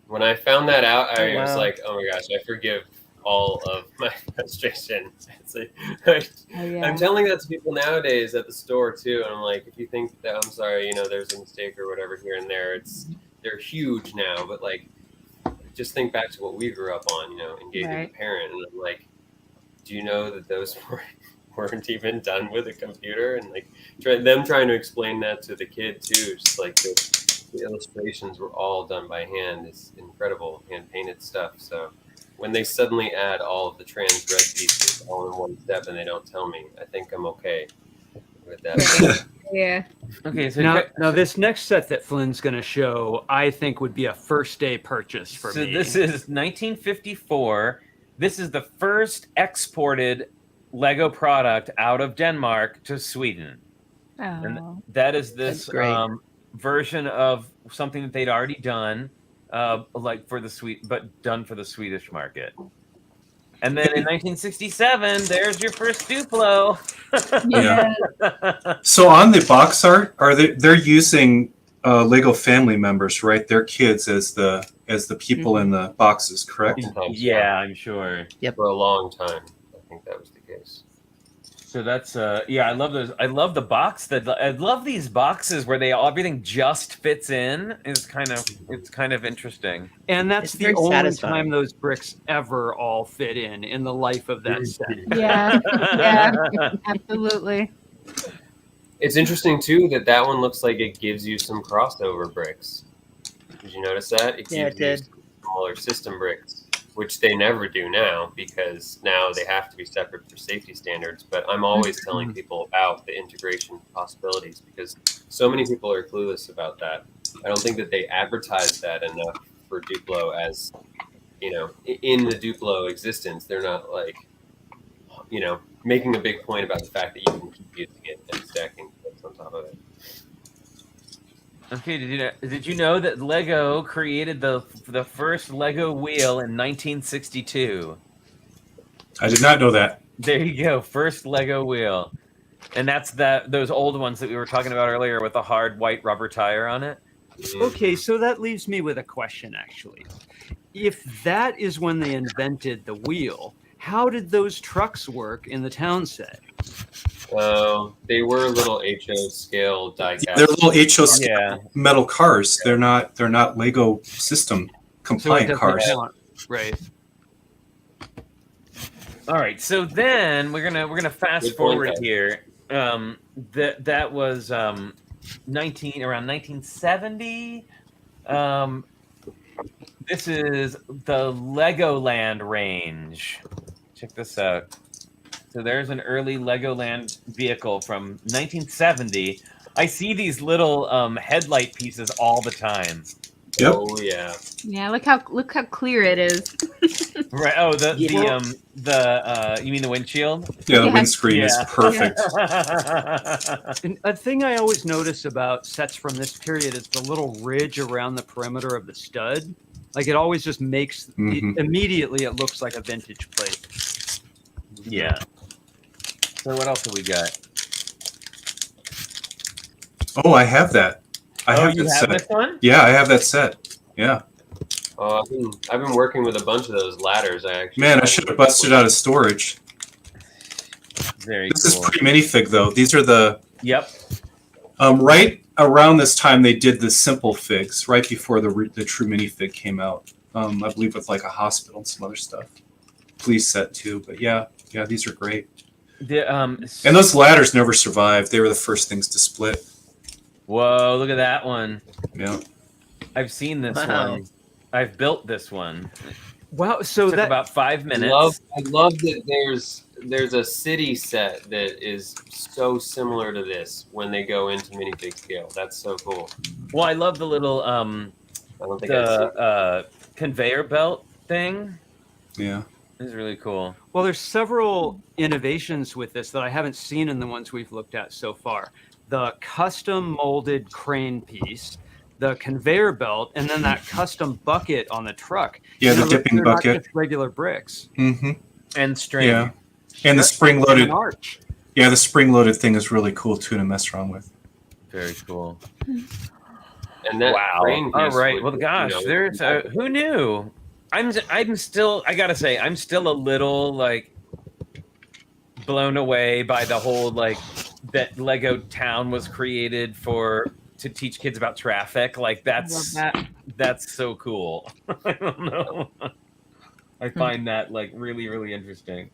When I found that out, I Oh, was wow. like, oh my gosh, I forgive all of my frustration. It's like, Oh, yeah. I'm telling that to people nowadays at the store too, and I'm like, if you think that I'm sorry, there's a mistake or whatever here and there, they're huge now, but like, just think back to what we grew up on, engaging Right. the parent, and I'm like, do you know that those weren't even done with a computer? And like, trying to explain that to the kid too, just like the illustrations were all done by hand. It's incredible, hand painted stuff. So when they suddenly add all of the trans red pieces all in one step and they don't tell me, I think I'm okay with that. Yeah. Okay, so Now this next set that Flynn's going to show, I think would be a first day purchase for me. this is 1954. This is the first exported Lego product out of Denmark to Sweden. Oh. That is this That's great. version of something that they'd already done, like for the but done for the Swedish market. And then in 1967, there's your first Duplo. Yeah. So on the box art, they're using Lego family members, right? Their kids as the people in the boxes, correct? Sometimes, Yeah, I'm sure. for a long time, I think that was the case. So that's I love those. I love the box. I love these boxes where everything just fits in. It's kind of interesting. And that's It's the very only satisfying. time those bricks ever all fit in the life of that set. Yeah. Yeah. Absolutely. It's interesting too that one looks like it gives you some crossover bricks. Did you notice that? It Yeah, gives it did. you some smaller system bricks, which they never do now because now they have to be separate for safety standards. But I'm always telling people about the integration possibilities because so many people are clueless about that. I don't think that they advertise that enough for Duplo as, in the Duplo existence. They're not like, making a big point about the fact that you can keep using it and stacking bricks on top of it. Okay, did you know that Lego created the first Lego wheel in 1962? I did not know that. There you go, first Lego wheel, and that's those old ones that we were talking about earlier with the hard white rubber tire on it. Okay, so that leaves me with a question, actually. If that is when they invented the wheel, how did those trucks work in the town set? They were little HO scale die-cast. They're little HO scale Yeah. metal cars. They're not Lego system So it compliant doesn't cars. count. Right. All right, so then we're gonna fast Good point, forward guys. here. That was around 1970. This is the Legoland range. Check this out. So there's an early Legoland vehicle from 1970. I see these little headlight pieces all the time. Yep. Oh yeah. Yeah. Look how clear it is. Right. Oh, Yeah. you mean the windshield? Yeah, the Yeah. windscreen is Yeah. perfect. And a thing I always notice about sets from this period is the little ridge around the perimeter of the stud. Like it always just makes immediately it looks like a vintage plate. Yeah. So what else have we got? Oh, I have that. I have You that have set. this one? Yeah, I have that set. Yeah. Oh, I've been working with a bunch of those ladders. Man, I should have busted out of storage. Very This is cool. pre-minifig though. These are the Yep. right around this time they did the simple figs, right before the true minifig came out. I believe with like a hospital and some other stuff. Police set too, but yeah, these are great. And those ladders never survived. They were the first things to split. Whoa, look at that one. Yeah. I've seen this Wow. one. I've built this one. Wow, so Took that about 5 minutes. I love that there's a city set that is so similar to this when they go into minifig scale. That's so cool. Well, I love the little I don't think I've seen the conveyor belt thing. Yeah. It's really cool. well, there's several innovations with this that I haven't seen in the ones we've looked at so far. The custom molded crane piece, the conveyor belt, and then that custom bucket on the truck. Yeah, You the know, dipping they're not bucket. just regular bricks. Mm-hmm. And string. Yeah. And the An spring-loaded. arch. Yeah, the spring-loaded thing is really cool too to mess around with. Very cool. And that crane All piece right. would, Well, gosh, you know, there's who knew? I'm still. I gotta say, I'm still a little like blown away by the whole like that Lego Town was created to teach kids about traffic. Like that's so cool. I don't know. I find that like really, really interesting.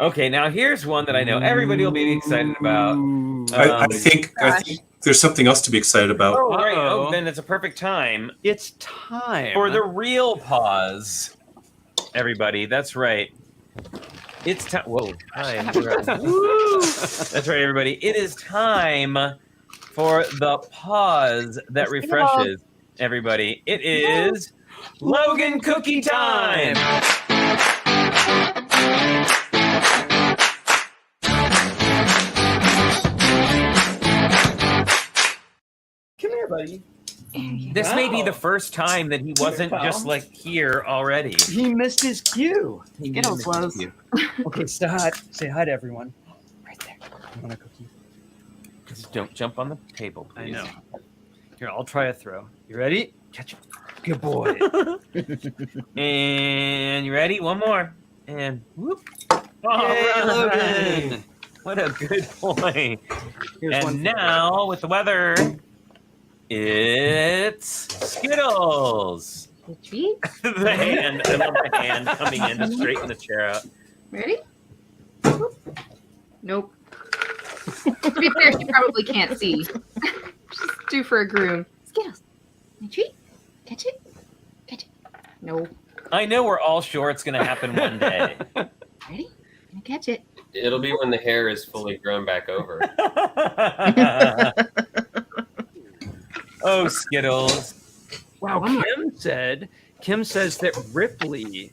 Okay, now here's one that I know everybody will be excited about. I think there's something else to be excited about. Oh, right. Uh-oh. Oh, then it's a perfect time It's time for the real pause. Everybody, that's right. It's time. Whoa. Hi. Woo. That's right, everybody. It is time for the pause that refreshes everybody. It is Logan Cookie Time. Come here, buddy. This may be the first time that he wasn't just like here already. He missed his cue. Skittles was. Okay, say hi to everyone. Right there. You want a cookie? Just don't jump on the table, I please. know. Here, I'll try a throw. You ready? Catch it. Good boy. And you ready? One more. And whoop. Yay, All Logan. right. What a good boy. Here's one And for now with the weather, it's Skittles. The treat. The hand. I love the hand coming in to straighten the chair out. Ready? Nope. To be fair, she probably can't see. She's due for a groom. Skittles. My treat. Catch it. Catch it. No. I know we're all sure it's going to happen one day. Ready? Gonna catch it. It'll be when the hair is fully grown back over. Oh, Skittles. Wow, One more. Kim says that Ripley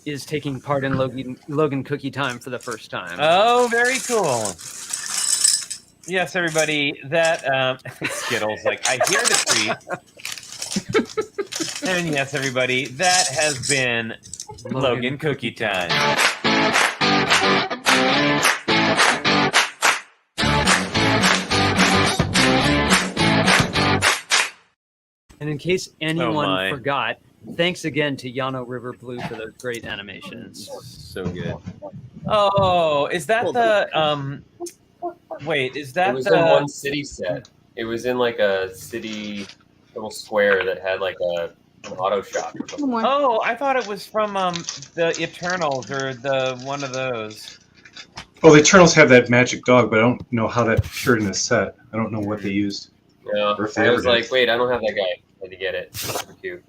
is taking part in Logan Cookie Time for the first time. Oh, very cool. Yes, everybody. That Skittles. Like I hear the treat. And yes, everybody. That has been Logan Cookie Time. And in case anyone my. forgot, thanks again to Yano River Blue for those great animations. So good. Oh, is that the wait, is that It was the in one city set. It was in like a city little square that had like an auto shop. Or something. One more. Oh, I thought it was from the Eternals or the one of those. Oh, the Eternals have that magic dog, but I don't know how that appeared in the set. I don't know what they used. Yeah, Or if they I ever was did. like, wait, I don't have that guy. I had to get it. Super cute.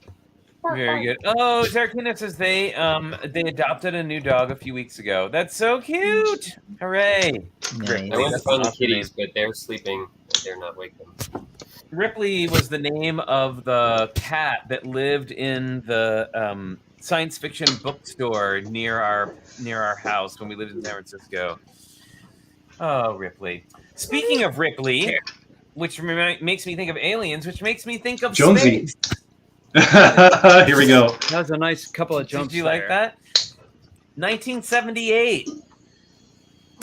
Very good. Oh, Zarakina says they adopted a new dog a few weeks ago. That's so cute. Hooray. Nice. I went to That's find the awesome. kitties, but they're sleeping. They're not waking. Ripley was the name of the cat that lived in the science fiction bookstore near our house when we lived in San Francisco. Oh, Ripley. Speaking of Ripley, which makes me think of aliens, which makes me think of Jonesy. space. Here we go. That was a nice couple of jumps. Did you like there. that? 1978.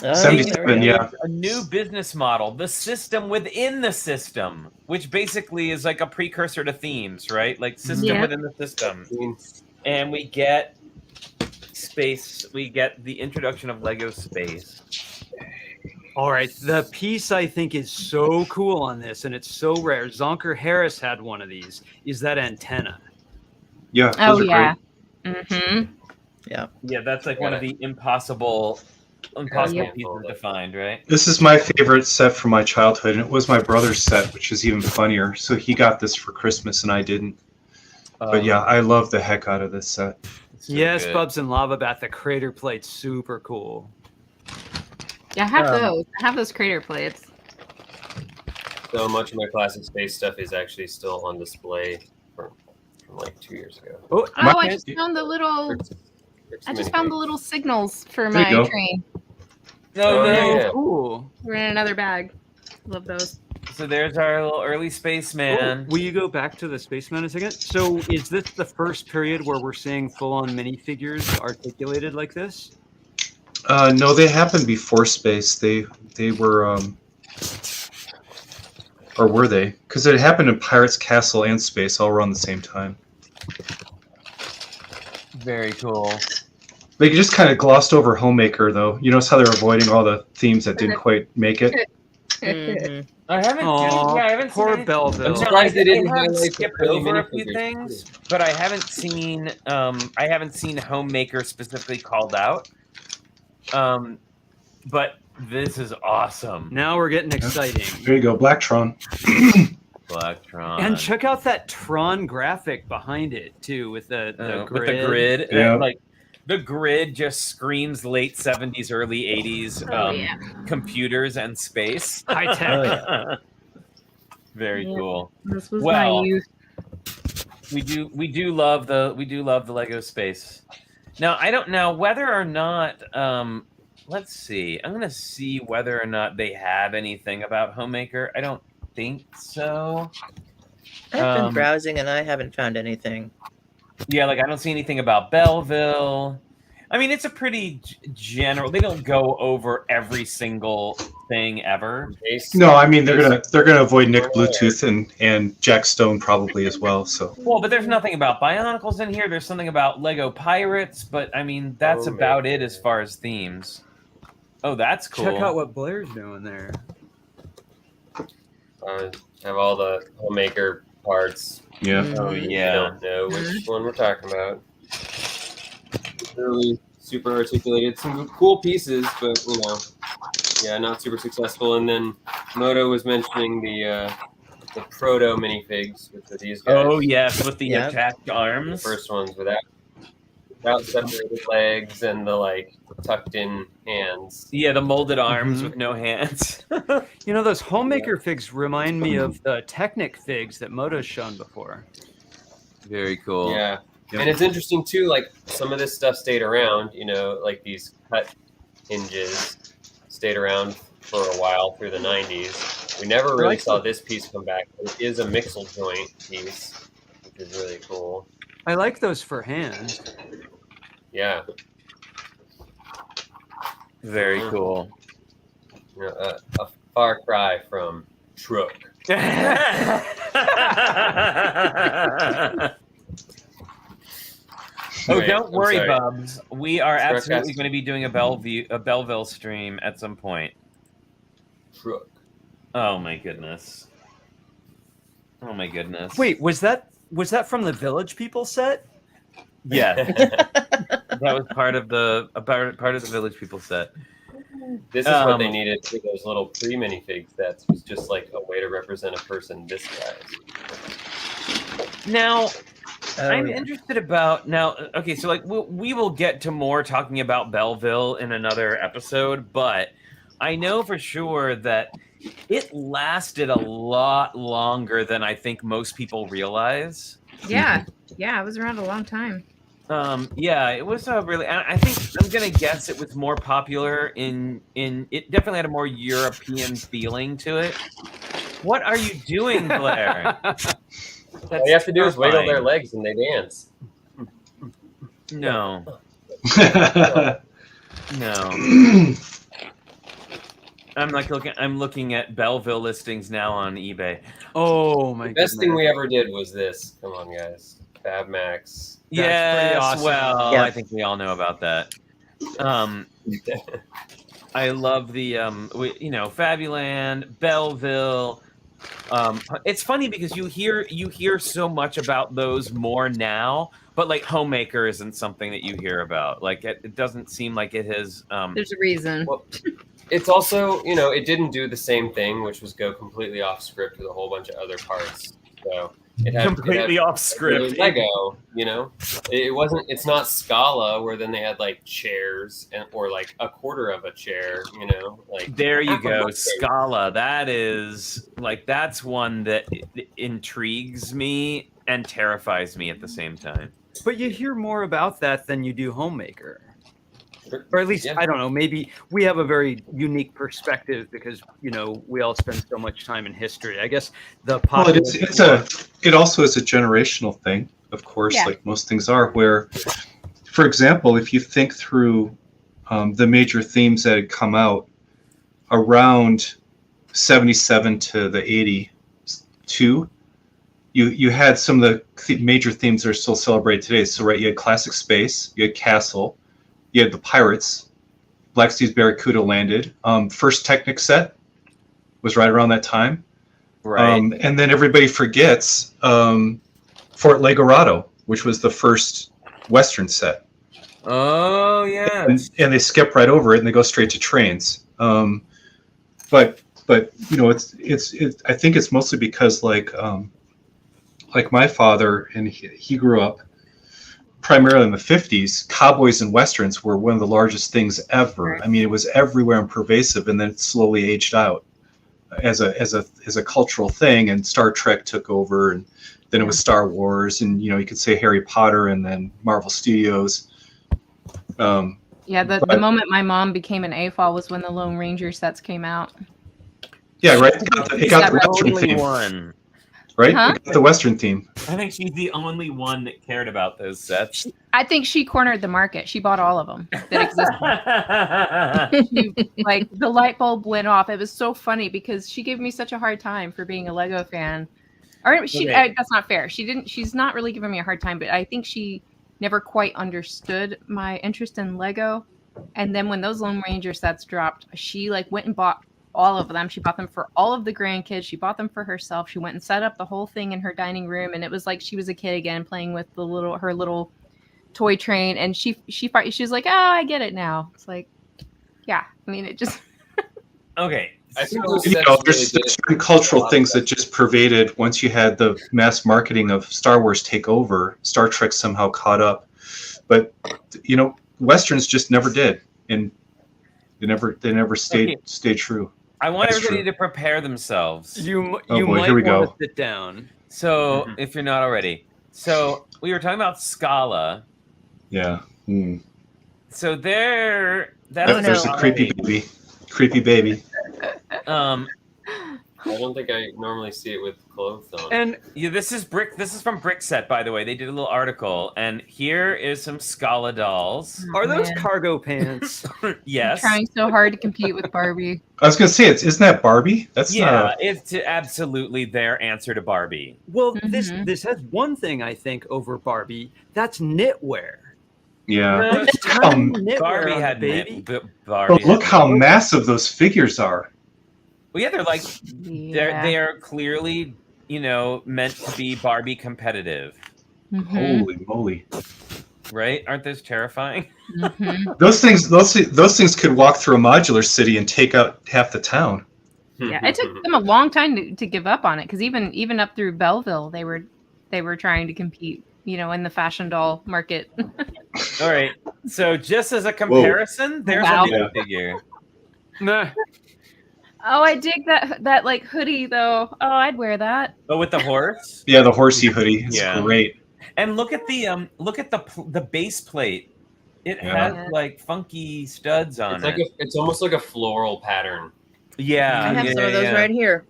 Oh, 77, yeah. A new business model, the system within the system, which basically is like a precursor to themes, right? Like system Yeah. within the system. And we get space. We get the introduction of Lego space. All right, the piece I think is so cool on this, and it's so rare. Zonker Harris had one of these. Is that antenna? Yeah. Oh those are yeah. great. Mm-hmm. Yeah, that's like one of the impossible Yeah. pieces to find, right? This is my favorite set from my childhood, and it was my brother's set, which is even funnier. So he got this for Christmas, and I didn't. But yeah, I love the heck out of this set. so Yes, good. Bubs and Lava Bath. The crater plate's super cool. Yeah, I have those. I have those crater plates. So much of my classic space stuff is actually still on display from like 2 years ago. Oh, Oh, My- I just found the little. I just found the little signals for There you my go. train. No, Oh, no. yeah. cool. We're in another bag. Love those. So there's our little early spaceman. Will you go back to the spaceman a second? So is this the first period where we're seeing full-on minifigures articulated like this? No, they happened before space. They were, or were they? Because it happened in Pirate's Castle and space all around the same time. Very cool. They just kind of glossed over Homemaker, though. You notice how they're avoiding all the themes that didn't quite make it? Mhm. I haven't Aw, I haven't poor seen any- Belleville. I'm surprised they didn't have highlight the skipped early over a few minifigures, things, too. but I haven't seen Homemaker specifically called out. But this is awesome. Now we're getting exciting. There you go, Blacktron. Blacktron. And check out that Tron graphic behind it too, with the grid. With the grid. Yeah. Like the grid just screams late 70s, early 80s yeah. computers and space. High tech. Very Yeah. cool. This was Well, my youth. We do love the Lego space. Now I don't know whether or not let's see. I'm gonna see whether or not they have anything about Homemaker. I don't think so. I've been browsing and I haven't found anything. Yeah, like I don't see anything about Belleville. I mean, it's a pretty general. They don't go over every single thing ever. No, I mean they're gonna avoid Nick Bluetooth and Jack Stone probably as well. So Well, but there's nothing about Bionicles in here. There's something about Lego Pirates, but I mean that's Oh, about man. it as far as themes. Oh, that's cool. Check out what Blair's doing there. Have all the Homemaker parts. yeah. Oh You yeah. don't know which one we're talking about. Really super articulated. Some cool pieces, but yeah, not super successful. And then Moto was mentioning the proto minifigs, which are these guys. Oh yes, with the Yeah. attached The arms. first ones without separated legs and the like tucked in hands. Yeah, the molded arms Mhm. with no hands. You know, those Homemaker figs remind me of the Technic figs that Moto's shown before. Very cool. Yeah. Yep. And it's interesting too, like some of this stuff stayed around, like these cut hinges stayed around for a while through the 90s. We never really saw this piece come back. It is a mixel joint piece, which is really cool. I like those for hands. Yeah. Very cool. A far cry from truck. Oh, Wait, don't I'm worry, sorry. Bubs. We are Truck absolutely has- going to be doing a Belleville stream at some point. Truck. Oh my goodness. Oh my goodness. Wait, was that from the Village People set? Yeah, that was part of the Village People set. This is what they needed for those little pre-minifig sets. Was just like a way to represent a person this size. Now, Oh, I'm yeah. interested about now. Okay, so like we will get to more talking about Belleville in another episode, but I know for sure that it lasted a lot longer than I think most people realize. Yeah, it was around a long time. Yeah, it was really. I think I'm gonna guess it was more popular in. It definitely had a more European feeling to it. What are you doing, Blair? All you have to do is wiggle their terrifying. legs and they dance. No, no. I'm looking at Belleville listings now on eBay. Oh my Best thing goodness. we ever did was this. Come on, guys. Fab Max. pretty Yes, awesome. well, Yeah. I think we all know about that. I love the Fabuland, Belleville. It's funny because you hear so much about those more now, but like Homemaker isn't something that you hear about. Like it doesn't seem like it has. There's a reason. Well, it's also, it didn't do the same thing, which was go completely off script with a whole bunch of other parts. So it had completely off really script. Lego, it wasn't. It's not Scala where then they had like chairs or like a quarter of a chair. Like There you half a go, bookcase. Scala. That's one that intrigues me and terrifies me at the same time. But you hear more about that than you do Homemaker. or at least Yeah. I don't know. Maybe we have a very unique perspective because we all spend so much time in history. I guess the Well, popular. it also is a generational thing, of course, Yeah. like most things are. Where, for example, if you think through the major themes that had come out around 77 to the 82, you had some of the major themes that are still celebrated today. So, right, you had classic space, you had castle, you had the pirates, Black Sea's Barracuda landed. First Technic set was right around that time. Right. And then everybody forgets Fort Legorado, which was the first Western set. Oh yeah. And they skip right over it and they go straight to trains. But it's I think it's mostly because like my father, and he grew up primarily in the 50s. Cowboys and Westerns were one of the largest things ever. I mean, it was everywhere and pervasive, and then it slowly aged out as a cultural thing, and Star Trek took over, and then it was Star Wars, and you could say Harry Potter, and then Marvel Studios. Yeah, the moment my mom became an AFOL was when the Lone Ranger sets came out. Yeah, right. It got the Western only theme, one. right? Huh? It got the Western theme. I think she's the only one that cared about those sets. I think she cornered the market. She bought all of them that existed. Like the light bulb went off. It was so funny because she gave me such a hard time for being a Lego fan. Or that's not fair. She's not really giving me a hard time, but I think she never quite understood my interest in Lego. And then when those Lone Ranger sets dropped, she went and bought all of them. She bought them for all of the grandkids. She bought them for herself. She went and set up the whole thing in her dining room, and it was like she was a kid again, playing with her little toy train. And she was like, "Oh, I get it now." It's like, yeah. I mean, it just. Okay. I think So- those sets There's really did certain cultural things that just pervaded once you had the mass marketing of Star Wars take over. Star Trek somehow caught up, but Westerns just never did, and they never stayed true. I want That's everybody true. to prepare themselves. You boy, might here we want go. to sit down. So if you're not already, so we were talking about Scala. Yeah. So there, There's a creepy baby. I don't think I normally see it with clothes on. And Yeah, this is from Brickset, by the way. They did a little article, and here is some Scala dolls. are those Man. cargo pants? Yes. Trying so hard to compete with Barbie. I was gonna say, isn't that Barbie? That's Yeah, not. it's absolutely their answer to Barbie. Well, Mhm. this has one thing I think over Barbie. That's knitwear. Yeah. That's tiny knitwear Barbie on the had baby. knit. Barbie. But look had how knit. massive those figures are. Well, yeah, they're like Yeah. they are clearly meant to be Barbie competitive, Mhm. Holy moly! right? Aren't those terrifying? Mhm. Those things could walk through a modular city and take out half the town. Yeah, it took them a long time to give up on it because even up through Belleville, they were trying to compete, in the fashion doll market. All right. So just as a comparison, there's Wow. a knit figure. Nah. Oh, I dig that like hoodie though. Oh, I'd wear that. But with the horse. Yeah, the horsey hoodie. It's Yeah. great. And look at the base plate. It Yeah. has like funky studs on It's it. it's almost like a floral pattern. Yeah. I have yeah, some of those yeah. right here.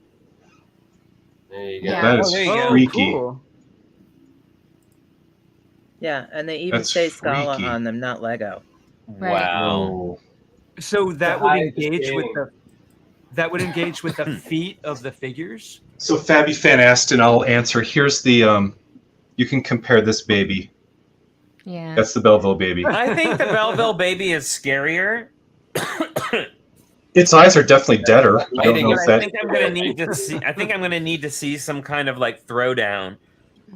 There you go. Yeah. That Oh, is there you go. freaky. Cool. Yeah, and they even That's say Scala freaky. on them, not Lego. Right. Wow. Oh. So that The would highest engage with game. the feet of the figures. So Fabby Fan asked, and I'll answer. Here's the you can compare this baby. Yeah. That's the Belleville baby. I think the Belleville baby is scarier. Its eyes are definitely deader. I don't know if I that. think I'm gonna need to see some kind of like throwdown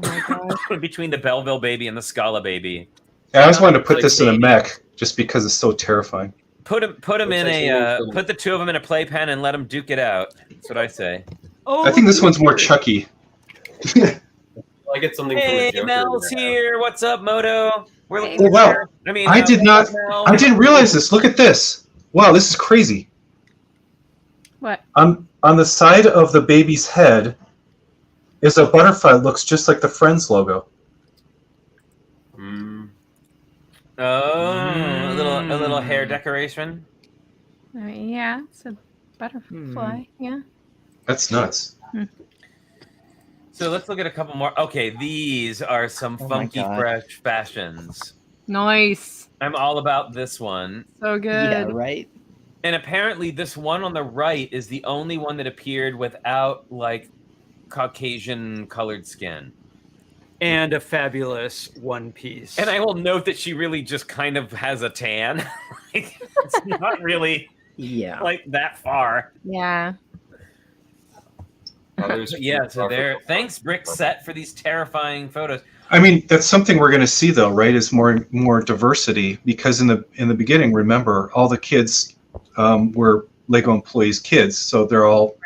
Oh my gosh. between the Belleville baby and the Scala baby. I always wanted to put Like this in a baby. mech just because it's so terrifying. Put them in Looks like someone put the two of them in a playpen and let them duke it out. That's what I say. Oh, I think this one's more Chucky. I get something Hey, from the Joker. Mel's here. What's up, Moto? We're Hey, Oh, wow. I mean, I did not. Mel. I didn't realize this. Look at this. Wow, this is crazy. What? On the side of the baby's head is a butterfly that looks just like the Friends logo. Mm. Oh, little hair decoration. I mean, yeah, it's a butterfly. Yeah. That's nuts. So let's look at a couple more. Okay, these are some Oh my funky, God. fresh fashions. Nice. I'm all about this one. So good. Yeah, right. And apparently this one on the right is the only one that appeared without like Caucasian colored skin. And a fabulous one piece. And I will note that she really just kind of has a tan. Like, it's not really Yeah. like that far. Yeah. Others Yeah, so there. are- Thanks, Brick Set, for these terrifying photos. I mean, that's something we're going to see, though, right? Is more diversity, because in the beginning, remember, all the kids were Lego employees' kids, so they're all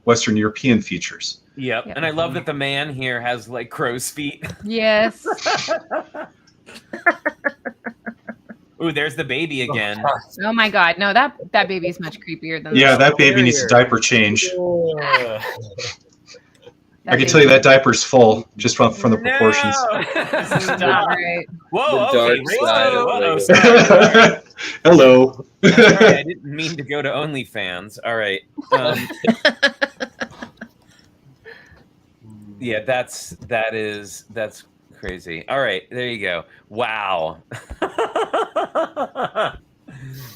Western European features. Yep. Yep. And I love that the man here has like crow's feet. Yes. Ooh, there's the baby again. Oh my God. No, that baby is much creepier than Yeah, this. that baby needs a diaper change. Yeah. I can tell you that diaper's full just from the proportions. No! Stop. Right. Whoa, The okay. dark side of Whoa, Lego. sorry. Hello. Sorry, I didn't mean to go to OnlyFans. All right. Yeah, that's crazy. All right, there you go. Wow.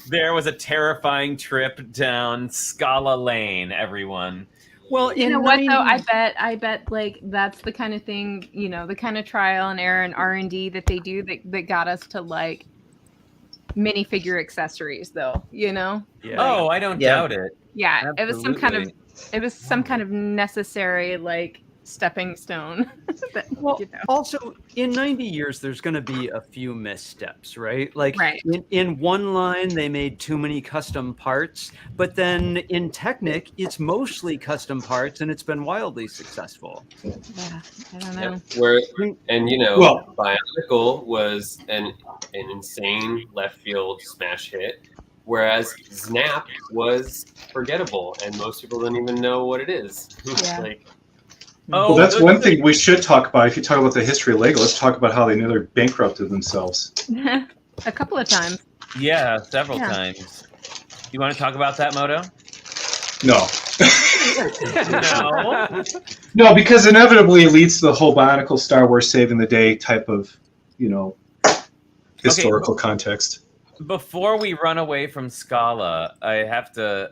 There was a terrifying trip down Scala Lane, everyone. Well, You know what though? I bet like that's the kind of thing, the kind of trial and error and R&D that they do that got us to like minifigure accessories though, Yeah. Oh, I don't Yeah. doubt it. Yeah, it was Absolutely. some kind of necessary like stepping stone. that, Well, also in 90 years, there's going to be a few missteps, right? Like Right. in one line, they made too many custom parts, but then in Technic, it's mostly custom parts, and it's been wildly successful. Yeah, I don't know. Where and Well- Bionicle was an insane left field smash hit, whereas Snap was forgettable and most people don't even know what it is. Yeah. Like, Oh, Well, that's those- one thing we should talk about. If you talk about the history of Lego, let's talk about how they nearly bankrupted themselves. A couple of times. Yeah, several Yeah. times. You want to talk about that, Moto? No. No. No, because inevitably it leads to the whole Bionicle Star Wars saving the day type of, historical context. Before we run away from Scala, I have to.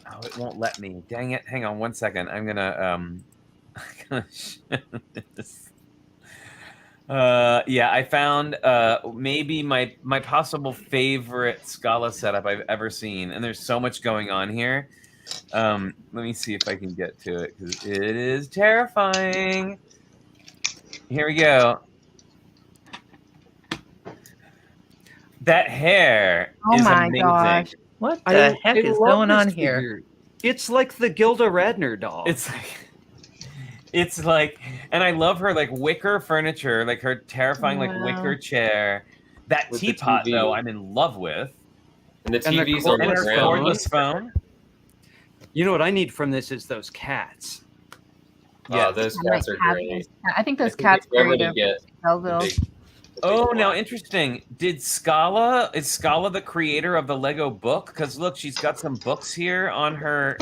Oh, it won't let me. Dang it! Hang on one second. I'm gonna show this. Yeah, I found maybe my possible favorite Scala setup I've ever seen, and there's so much going on here. Let me see if I can get to it because it is terrifying. Here we go. That hair Oh is my amazing. gosh. What I the heck I is love going on this here? figure. It's like the Gilda Radner doll. It's like, and I love her like wicker furniture, like her terrifying like Wow. wicker chair. That With the teapot TV. though, I'm in love with, and the And the TV's on and the her phone. ground. cordless phone. You know what I need from this is those cats. Yeah. Oh, those I might cats are have great. those. I think those I think cats if we're ever carried to over get to Belleville. the big Oh, now one. interesting. Is Scala the creator of the Lego book? Because look, she's got some books here on her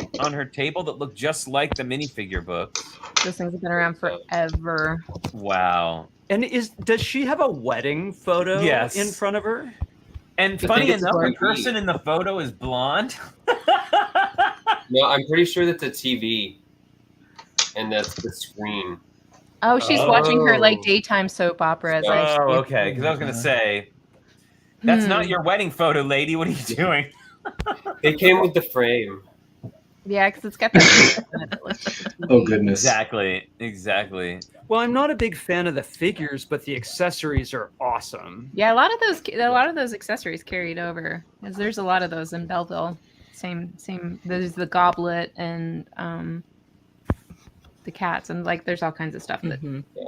table that look just like the minifigure books. Those things have been around forever. Wow. And does she have a wedding photo Yes. in front of her? And I funny think it's enough, the TV. person in the photo is blonde. No, I'm pretty sure that's a TV, and that's the screen. Oh, she's watching her like Oh. daytime soap operas. Oh, okay. Because I was gonna say that's not your wedding photo, lady. What are you doing? It came with the frame. Yeah, because it's got that. Oh, goodness. Exactly. Well, I'm not a big fan of the figures, but the accessories are awesome. Yeah, a lot of those accessories carried over. 'Cause there's a lot of those in Belleville. Same. There's the goblet and the cats, and like there's all kinds of stuff that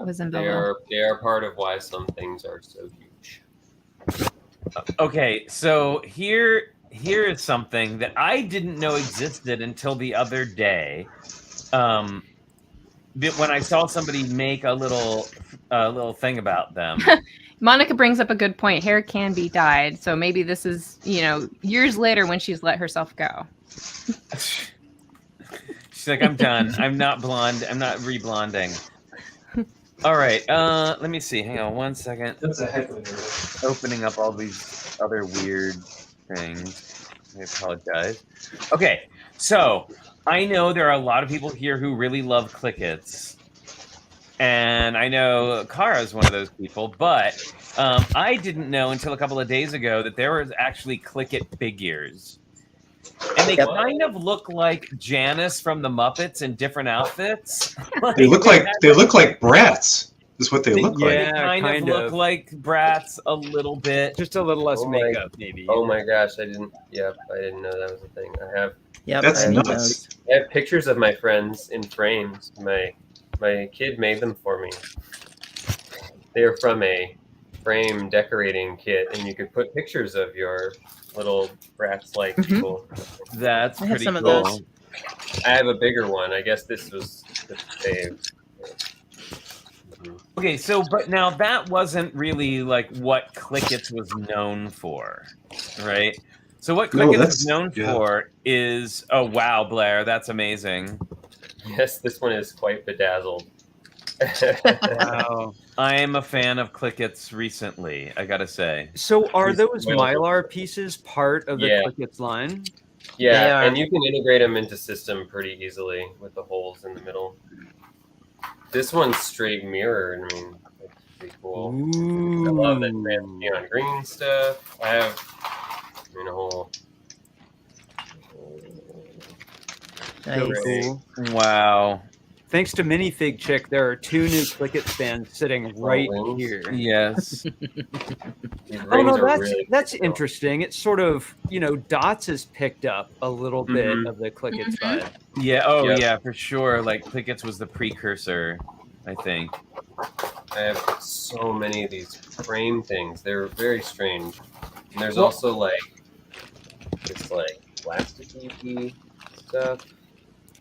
was in Belleville. They are part of why some things are so huge. Okay, so here is something that I didn't know existed until the other day. when I saw somebody make a little thing about them. Monica brings up a good point. Hair can be dyed, so maybe this is, years later when she's let herself go. She's like, I'm done. I'm not blonde. I'm not reblonding. All right. Let me see. Hang on 1 second. That's a heck of a Opening up all these other weird things. I apologize. Okay, so I know there are a lot of people here who really love Clickets. And I know Kara is one of those people, but I didn't know until a couple of days ago that there was actually Clicket figures. And they kind of look like Janice from the Muppets in different outfits. They look like brats. Is what they look like. They kind of look like brats a little bit. Just a little less makeup, maybe. Oh my gosh, I didn't know that was a thing. I have. Yep, That's nuts. I have pictures of my friends in frames. My kid made them for me. They are from a frame decorating kit, and you could put pictures of your little brats-like people. That's I have pretty some of cool. those. I have a bigger one. I guess this was the fave. Okay, so but now that wasn't really like what Clickets was known for, right? So what Clickets is known for is, oh wow, Blair, that's amazing. Yes, this one is quite bedazzled. Wow. I am a fan of Clickets recently, I gotta say. So are He's those well- Mylar pieces part of the Yeah. Clickets line? They Yeah, are. and you can integrate them into system pretty easily with the holes in the middle. This one's straight mirror. I mean, that's pretty cool. I love the trans neon green stuff. I have, a whole. Nice. Cool. Wow. Thanks to Minifigchick, there are 2 new Clicket stands sitting right wings? here. Yes. These Oh rings no, are that's really that's cool. interesting. It's sort of, Dots has picked up a little bit Mhm. of the Clickets Mhm. vibe. Yeah, oh Yeah. yeah, for sure. Like Clickets was the precursor, I think. I have so many of these frame things. They're very strange. And there's Well- also this plasticky stuff.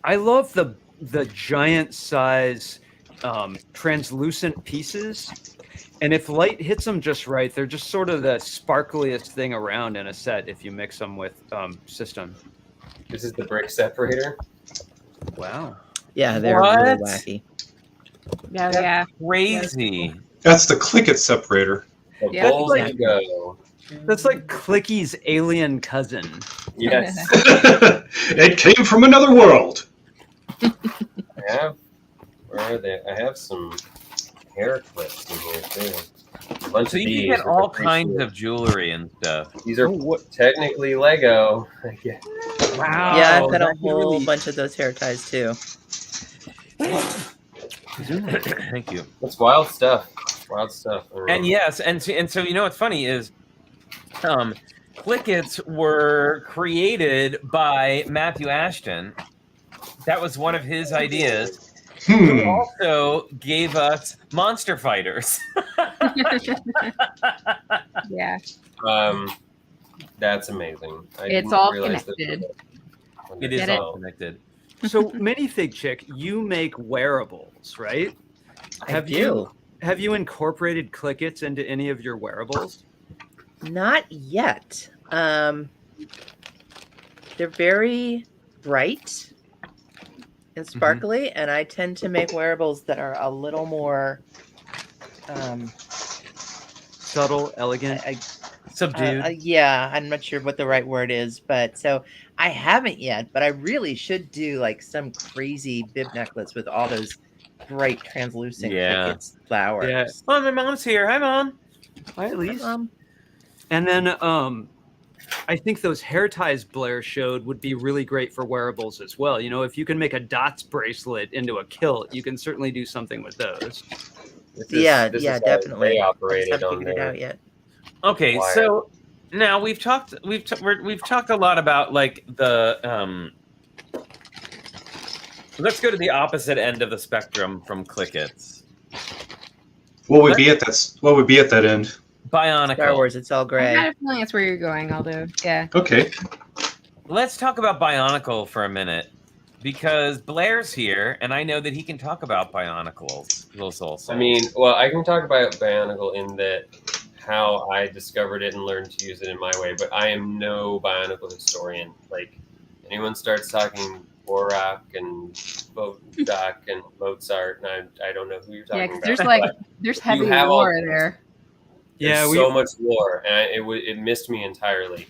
I love the giant size translucent pieces, and if light hits them just right, they're just sort of the sparkliest thing around in a set if you mix them with system. This is the brick separator. Wow. Yeah, they're What? really wacky. Yeah. Crazy. That's the Clicket separator. The Yeah. Bulls Like- go. That's like Clicky's alien cousin. Yes. It came from another world. Where are they? I have some hair clips in here too. A bunch So of you these. can get which are all pretty kinds cool. of jewelry and stuff. These are Oh, what- technically Lego. Yeah. Wow. Yeah, I've got a that whole really- bunch of those hair ties too. Thank you. It's wild stuff. Wild stuff. And yes, and so what's funny is, Clickets were created by Matthew Ashton. That was one of his ideas. Who also gave us Monster Fighters. Yeah. That's amazing. I It's didn't all realize that- connected. It is Get it? all connected. So Minifigchick, you make wearables, right? Have you incorporated Clickets into any of your wearables? Not yet. They're very bright and sparkly, and I tend to make wearables that are a little more Subtle, elegant. Subdued. yeah, I'm not sure what the right word is, but so I haven't yet, but I really should do like some crazy bib necklace with all those bright translucent Clickets flowers. Yeah. Oh, my mom's here. Hi, Mom. Hi, Elise. And then I think those hair ties Blair showed would be really great for wearables as well. If you can make a Dots bracelet into a kilt, you can certainly do something with those. This Yeah, is how definitely. They I just operated haven't on figured it there. out yet. Okay, Wired. so now we've talked a lot about like the let's go to the opposite end of the spectrum from Clickets. What would be at that end? Bionicle. Star Wars, it's all I gray. had a feeling that's where you're going, Aldo. Yeah. Okay. Let's talk about Bionicle for a minute, because Blair's here, and I know that he can talk about Bionicles. Little soul. I mean, well, I can talk about Bionicle in that how I discovered it and learned to use it in my way, but I am no Bionicle historian. Like, anyone starts talking Borak and Bodak and Mozart, and I don't know who you're talking about. Because there's heavy lore there. There's so much lore, and it missed me entirely.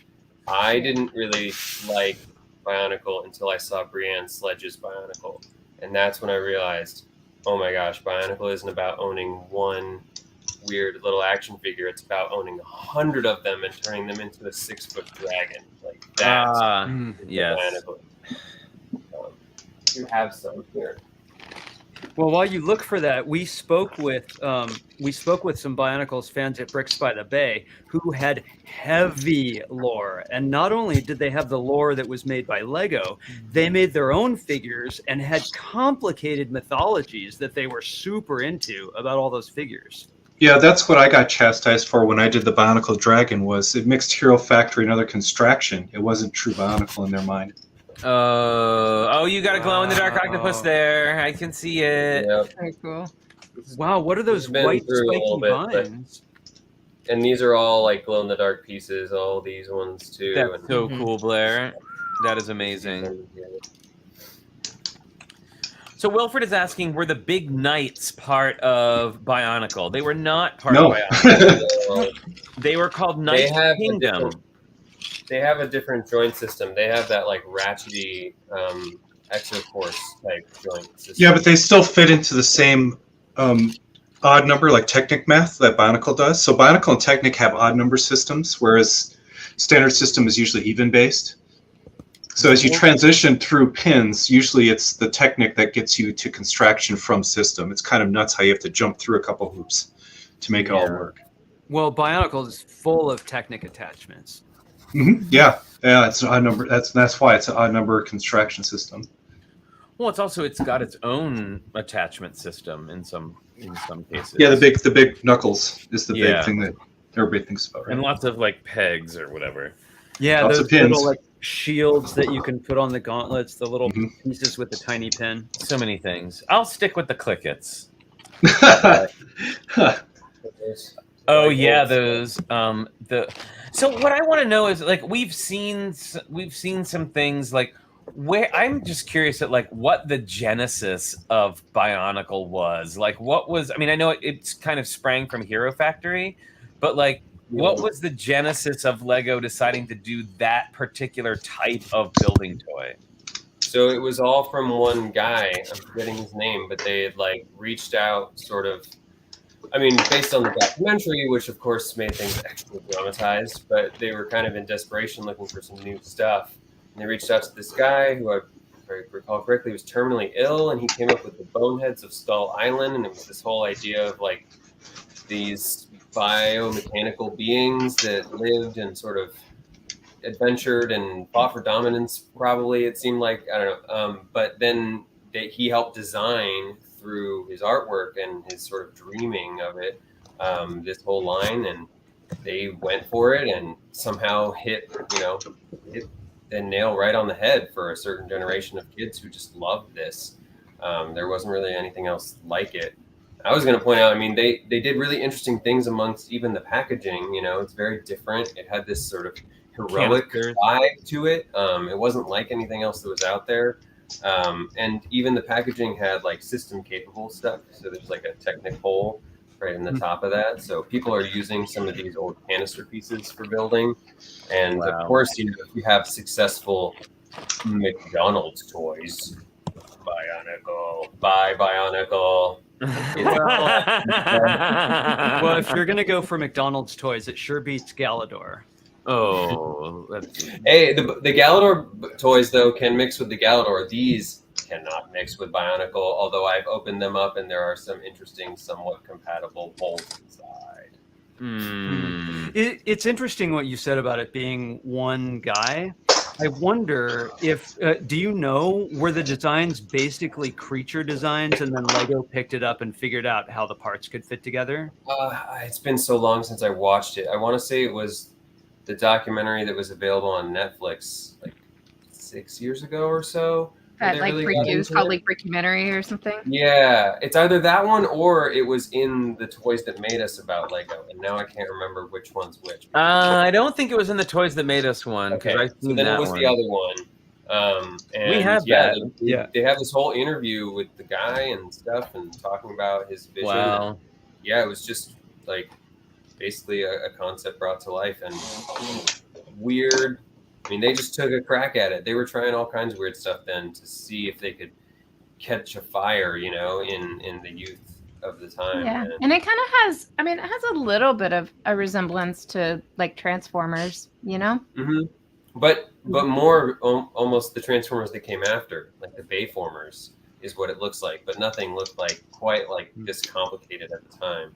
I didn't really like Bionicle until I saw Brienne Sledge's Bionicle, and that's when I realized, oh my gosh, Bionicle isn't about owning one weird little action figure. It's about owning 100 of them and turning them into a 6-foot dragon. Like that's yes. Bionicle. You have some here. Well, while you look for that, we spoke with some Bionicles fans at Bricks by the Bay who had heavy lore, and not only did they have the lore that was made by Lego, they made their own figures and had complicated mythologies that they were super into about all those figures. Yeah, that's what I got chastised for when I did the Bionicle Dragon. Was it mixed Hero Factory and other construction? It wasn't true Bionicle in their mind. Oh, you got a glow-in-the-dark octopus there. I can see it. Yep. Very cool. Wow, what are those white spiky vines? And these are all like glow-in-the-dark pieces. All these ones too. That's so cool, Blair. That is amazing. So Wilfred is asking, were the big knights part of Bionicle? They were not part of Bionicle. They were called Knights Kingdom. They have a different joint system. They have that like ratchety Exoforce type joint system. Yeah, but they still fit into the same odd number like Technic math that Bionicle does. So Bionicle and Technic have odd number systems, whereas standard system is usually even based. So as you transition through pins, usually it's the Technic that gets you to construction from system. It's kind of nuts how you have to jump through a couple hoops to make it all work. Well, Bionicle is full of Technic attachments. Mm-hmm. Yeah, it's an odd number. That's why it's an odd number construction system. Well, it's got its own attachment system in some cases. Yeah, the big knuckles is the big thing that everybody thinks about, right? And lots of like pegs or whatever. Yeah, lots those of pins. little like shields that you can put on the gauntlets, the little pieces with the tiny pin. So many things. I'll stick with the clickets. Oh yeah, those So what I want to know is like we've seen some things like where I'm just curious at like what the genesis of Bionicle was. Like what was I know it's kind of sprang from Hero Factory, but like what was the genesis of Lego deciding to do that particular type of building toy? So it was all from one guy. I'm forgetting his name, but they had like reached out sort of based on the documentary, which of course made things extra dramatized, but they were kind of in desperation looking for some new stuff. And they reached out to this guy who, if I recall correctly, was terminally ill, and he came up with the Boneheads of Skull Island, and it was this whole idea of like these biomechanical beings that lived and sort of adventured and fought for dominance, probably, it seemed like. I don't know. But then he helped design through his artwork and his sort of dreaming of it, this whole line, and they went for it and somehow hit the nail right on the head for a certain generation of kids who just loved this. There wasn't really anything else like it. I was going to point out, they did really interesting things amongst even the packaging. It's very different. It had this sort of heroic vibe to it. It wasn't like anything else that was out there. And even the packaging had like system capable stuff. So there's like a Technic hole right in the top of that. So people are using some of these old canister pieces for building. And of course, if you have successful McDonald's toys, Bionicle. Well, if you're gonna go for McDonald's toys, it sure beats Galador. Oh, hey, the Galador toys though can mix with the Galador. These cannot mix with Bionicle, although I've opened them up and there are some interesting, somewhat compatible holes inside. It's interesting what you said about it being one guy. I wonder if, do you know, were the designs basically creature designs and then Lego picked it up and figured out how the parts could fit together? It's been so long since I watched it. I want to say it was the documentary that was available on Netflix like 6 years ago or so. That they like really got it was into called it. like Brickumentary or something. Yeah, it's either that one or it was in the Toys That Made Us about Lego, and now I can't remember which one's which. I don't think it was in the Toys That Made Us one because Okay, I've so seen then that it was one. the other one. And We have yeah, that. they have this whole interview with the guy and stuff, and talking about his vision. Wow. And, yeah, it was just like basically a concept brought to life and weird. I mean, they just took a crack at it. They were trying all kinds of weird stuff then to see if they could catch a fire, you know, in the youth of the time. Yeah, and it kind of has. I mean, it has a little bit of a resemblance to like Transformers, you know. Mm-hmm. But more almost the Transformers that came after, like the Bayformers, is what it looks like. But nothing looked like quite like this complicated at the time.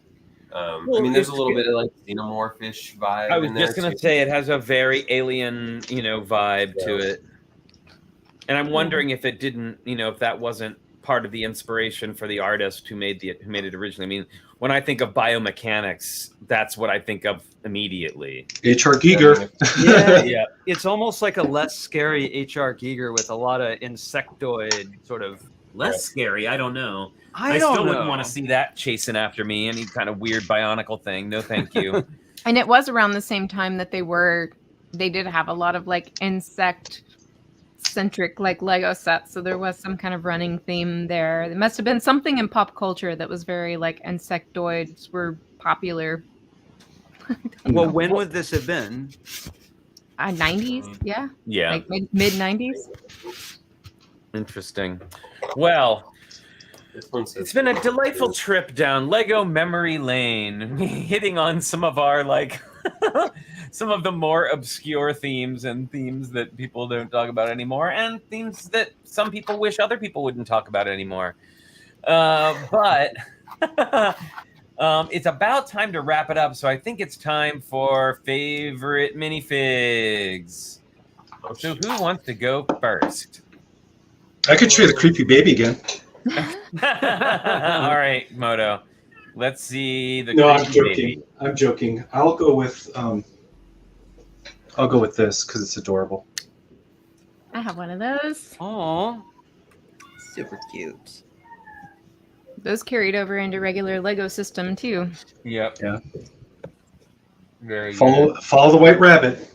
I mean, there's a little bit of like xenomorphish vibe. I was in there just gonna too. say it has a very alien, vibe to it, and I'm wondering if it didn't, if that wasn't part of the inspiration for the artist who made it originally. I mean, when I think of biomechanics, that's what I think of immediately. H.R. Giger. Yeah. It's almost like a less scary H.R. Giger with a lot of insectoid sort of. Less scary. I don't know. I still don't wouldn't know. want to see that chasing after me. Any kind of weird bionicle thing. No, thank you. And it was around the same time that they did have a lot of like insect centric like Lego sets. So there was some kind of running theme there. There must have been something in pop culture that was very like insectoids were popular. Well, when would this have been? 90s, yeah. Yeah. Like mid 90s. Interesting. Well, This one says it's been a delightful trip down Lego memory lane, hitting on some of our like some of the more obscure themes and themes that people don't talk about anymore, and themes that some people wish other people wouldn't talk about anymore. But it's about time to wrap it up, so I think it's time for favorite minifigs. So who wants to go first? I could show you the creepy baby again. All right, Moto. Let's see the. No, I'm creepy joking. baby. I'm joking. I'll go with this because it's adorable. I have one of those. Oh, Super cute. Those carried over into regular Lego system too. Yep. Yeah. Very good. Follow the white rabbit.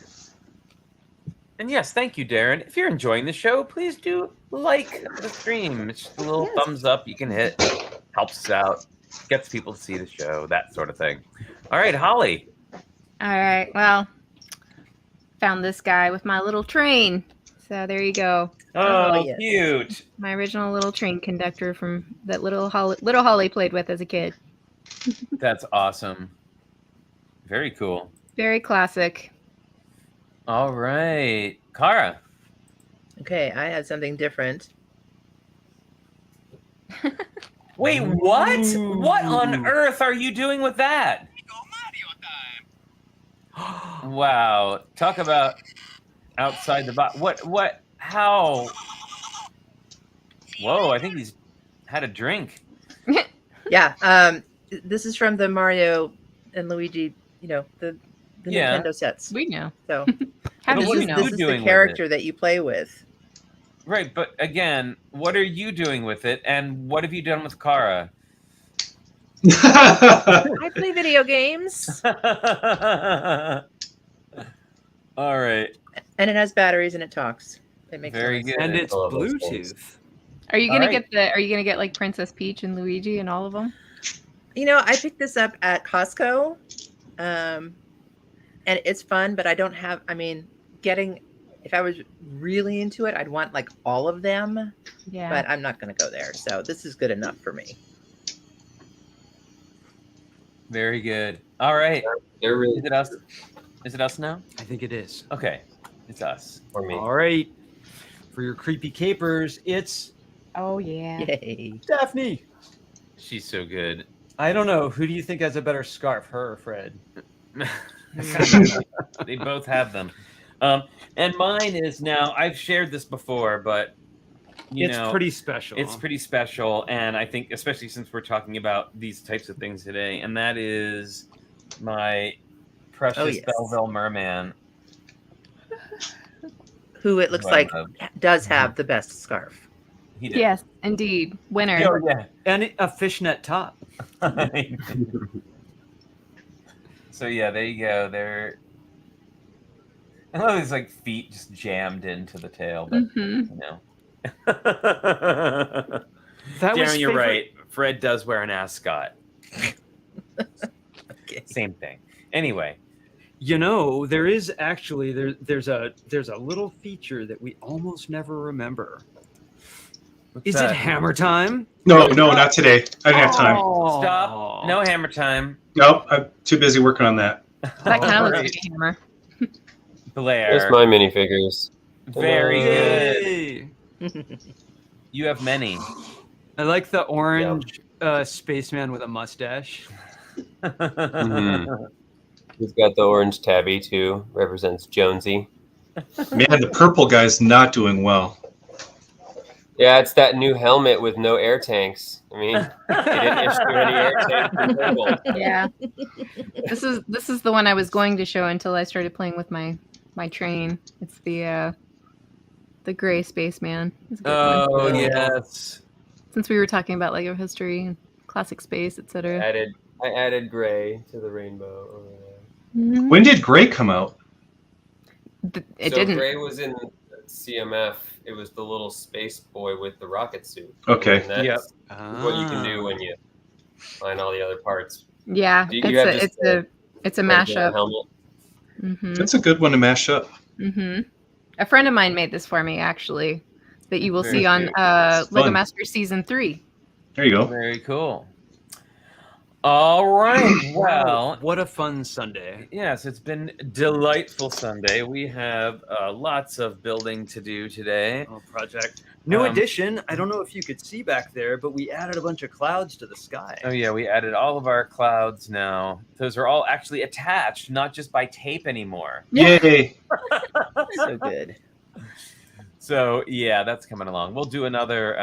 And yes, thank you, Darren. If you're enjoying the show, please do like the stream. It's just a little thumbs up you can hit. Helps us out. Gets people to see the show, that sort of thing. All right, Holly. All right. Well, found this guy with my little train. So there you go. Oh, yes. cute. My original little train conductor from that little Holly played with as a kid. That's awesome. Very cool. Very classic. All right. Kara. Okay, I had something different. Wait, what? What on earth are you doing with that? Wow. Talk about outside the box. What? How? Whoa, I think he's had a drink. Yeah, this is from the Mario and Luigi, the Yeah. Nintendo sets. We know. So How But did what you is know? this Who's is doing the with character that you play with. Right, but again, what are you doing with it, and what have you done with Kara? I play video games, All right. and it has batteries and it talks. It makes Very noise. good. and it's all of those things. Bluetooth. Are you gonna Alright. get Are you gonna get like Princess Peach and Luigi and all of them? I picked this up at Costco, and it's fun, but I don't have. I mean, if I was really into it, I'd want like all of them, Yeah. but I'm not going to go there. So this is good enough for me. Very good. All right. They're really Is it us? Is it us now? I think it is. Okay. It's us. for me. All right. For your creepy capers, it's Oh yeah. Yay! Daphne. She's so good. I don't know. Who do you think has a better scarf, her or Fred? They both have them. And mine is now, I've shared this before, but It's pretty special. it's pretty special. And I think, especially since we're talking about these types of things today, and that is my precious Oh, yes. Belleville Merman. Who it looks Well, like does have the best scarf. He did. Yes, indeed. Winner. Oh, yeah. And a fishnet top. So yeah, there you go. I love his like feet just jammed into the tail, but Mhm. you know. That was Darren, you're favorite- right. Fred does wear an ascot. Okay. Same thing. Anyway, You know, there is actually there's a little feature that we almost never remember. what's Is that? it hammer time? No, not today. I didn't have time. Stop. No hammer time. Nope, I'm too busy working on that. That kind of looks Alright. like a hammer. Blair. There's my minifigures. Very good. Yay! You have many. I like the orange spaceman with a mustache. Mhm. He's got the orange tabby too. Represents Jonesy. Man, the purple guy's not doing well. Yeah, it's that new helmet with no air tanks. I mean, they didn't issue any air tanks in purple. Yeah. This is the one I was going to show until I started playing with my train. It's the gray spaceman. It's a good one. Oh yes. Since we were talking about Lego history, classic space, etc. I added gray to the rainbow over there. Mhm. When did Gray come out? It So didn't. Gray was in CMF. It was the little space boy with the rocket suit. Okay. And that's Yep. what you can do when you find all the other parts. Yeah, Do you have this, it's a Red mashup. helmet. Hmm That's a good one to mash up. hmm A friend of mine made this for me, actually, that you will Very see on cute. It's Lego fun. Masters Season 3. There you go. Very cool. All right. Well, What a fun Sunday. yes, it's been delightful Sunday. We have lots of building to do today. Oh, project. New Um, addition. I don't know if you could see back there, but we added a bunch of clouds to the sky. Oh yeah, we added all of our clouds now. Those are all actually attached, not just by tape anymore. Yay. So good. So yeah, that's coming along. We'll do another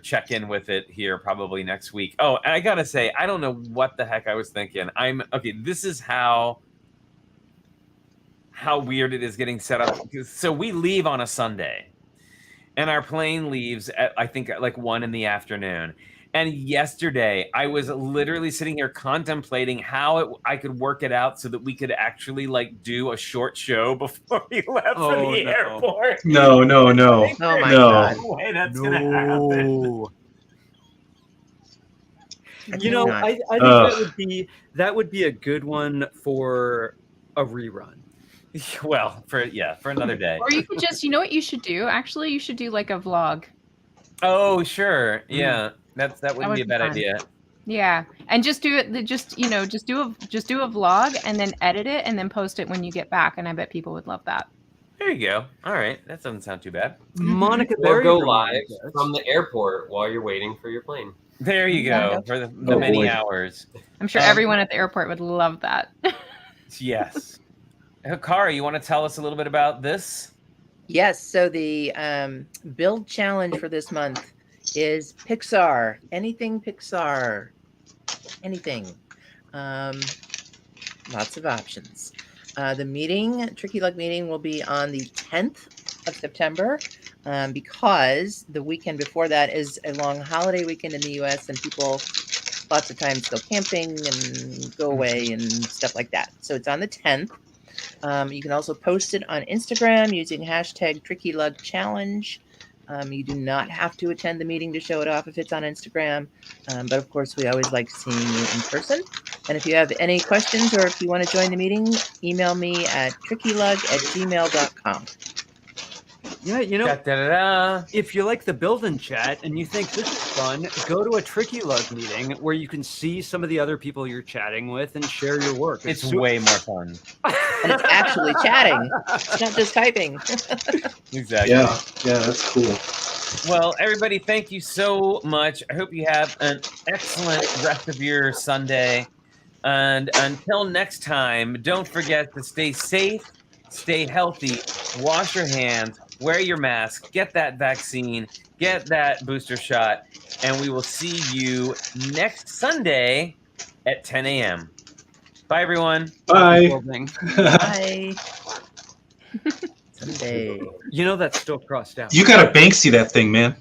check-in with it here probably next week. Oh, and I gotta say, I don't know what the heck I was thinking. This is how weird it is getting set up. So we leave on a Sunday, and our plane leaves at I think at like 1 p.m. And yesterday, I was literally sitting here contemplating how I could work it out so that we could actually like do a short show before we left for Oh, the no. airport. No. Oh my No. god. No way that's gonna happen. No. I You know, cannot. I think that would be a good one for a rerun. Well, for another day. Or you could just, you know what you should do? Actually, you should do like a vlog. Oh, sure. Yeah. That wouldn't would be a be bad fun. idea. Yeah, and just do it. Just do a vlog and then edit it and then post it when you get back. And I bet people would love that. There you go. All right. That doesn't sound too bad. Monica Or Berry go reminded live us. from the airport while you're waiting for your plane. There you go. For the Oh, many boy. hours. I'm sure everyone at the airport would love that. Yes. Kara, you want to tell us a little bit about this? Yes, so the build challenge for this month is Pixar. Anything Pixar. Anything. Lots of options. The Tricky Luck meeting, will be on the 10th of September because the weekend before that is a long holiday weekend in the U.S. and people lots of times go camping and go away and stuff like that. So it's on the 10th. You can also post it on Instagram using hashtag Tricky Luck Challenge. You do not have to attend the meeting to show it off if it's on Instagram. But of course, we always like seeing you in person. And if you have any questions or if you want to join the meeting, email me at trickylug@gmail.com. Yeah, you know, Da-da-da-da. if you like the build and chat and you think this is fun, go to a Tricky Lug meeting where you can see some of the other people you're chatting with and share your work. It's super- way more fun. And it's actually chatting. It's not just typing. Exactly. Yeah, that's cool. Well, everybody, thank you so much. I hope you have an excellent rest of your Sunday. And until next time, don't forget to stay safe, stay healthy, wash your hands, wear your mask, get that vaccine, get that booster shot, and we will see you next Sunday at 10 a.m. Bye, everyone. Bye. Building. Bye. Sunday. You know that's still crossed out. You got to Banksy that thing, man.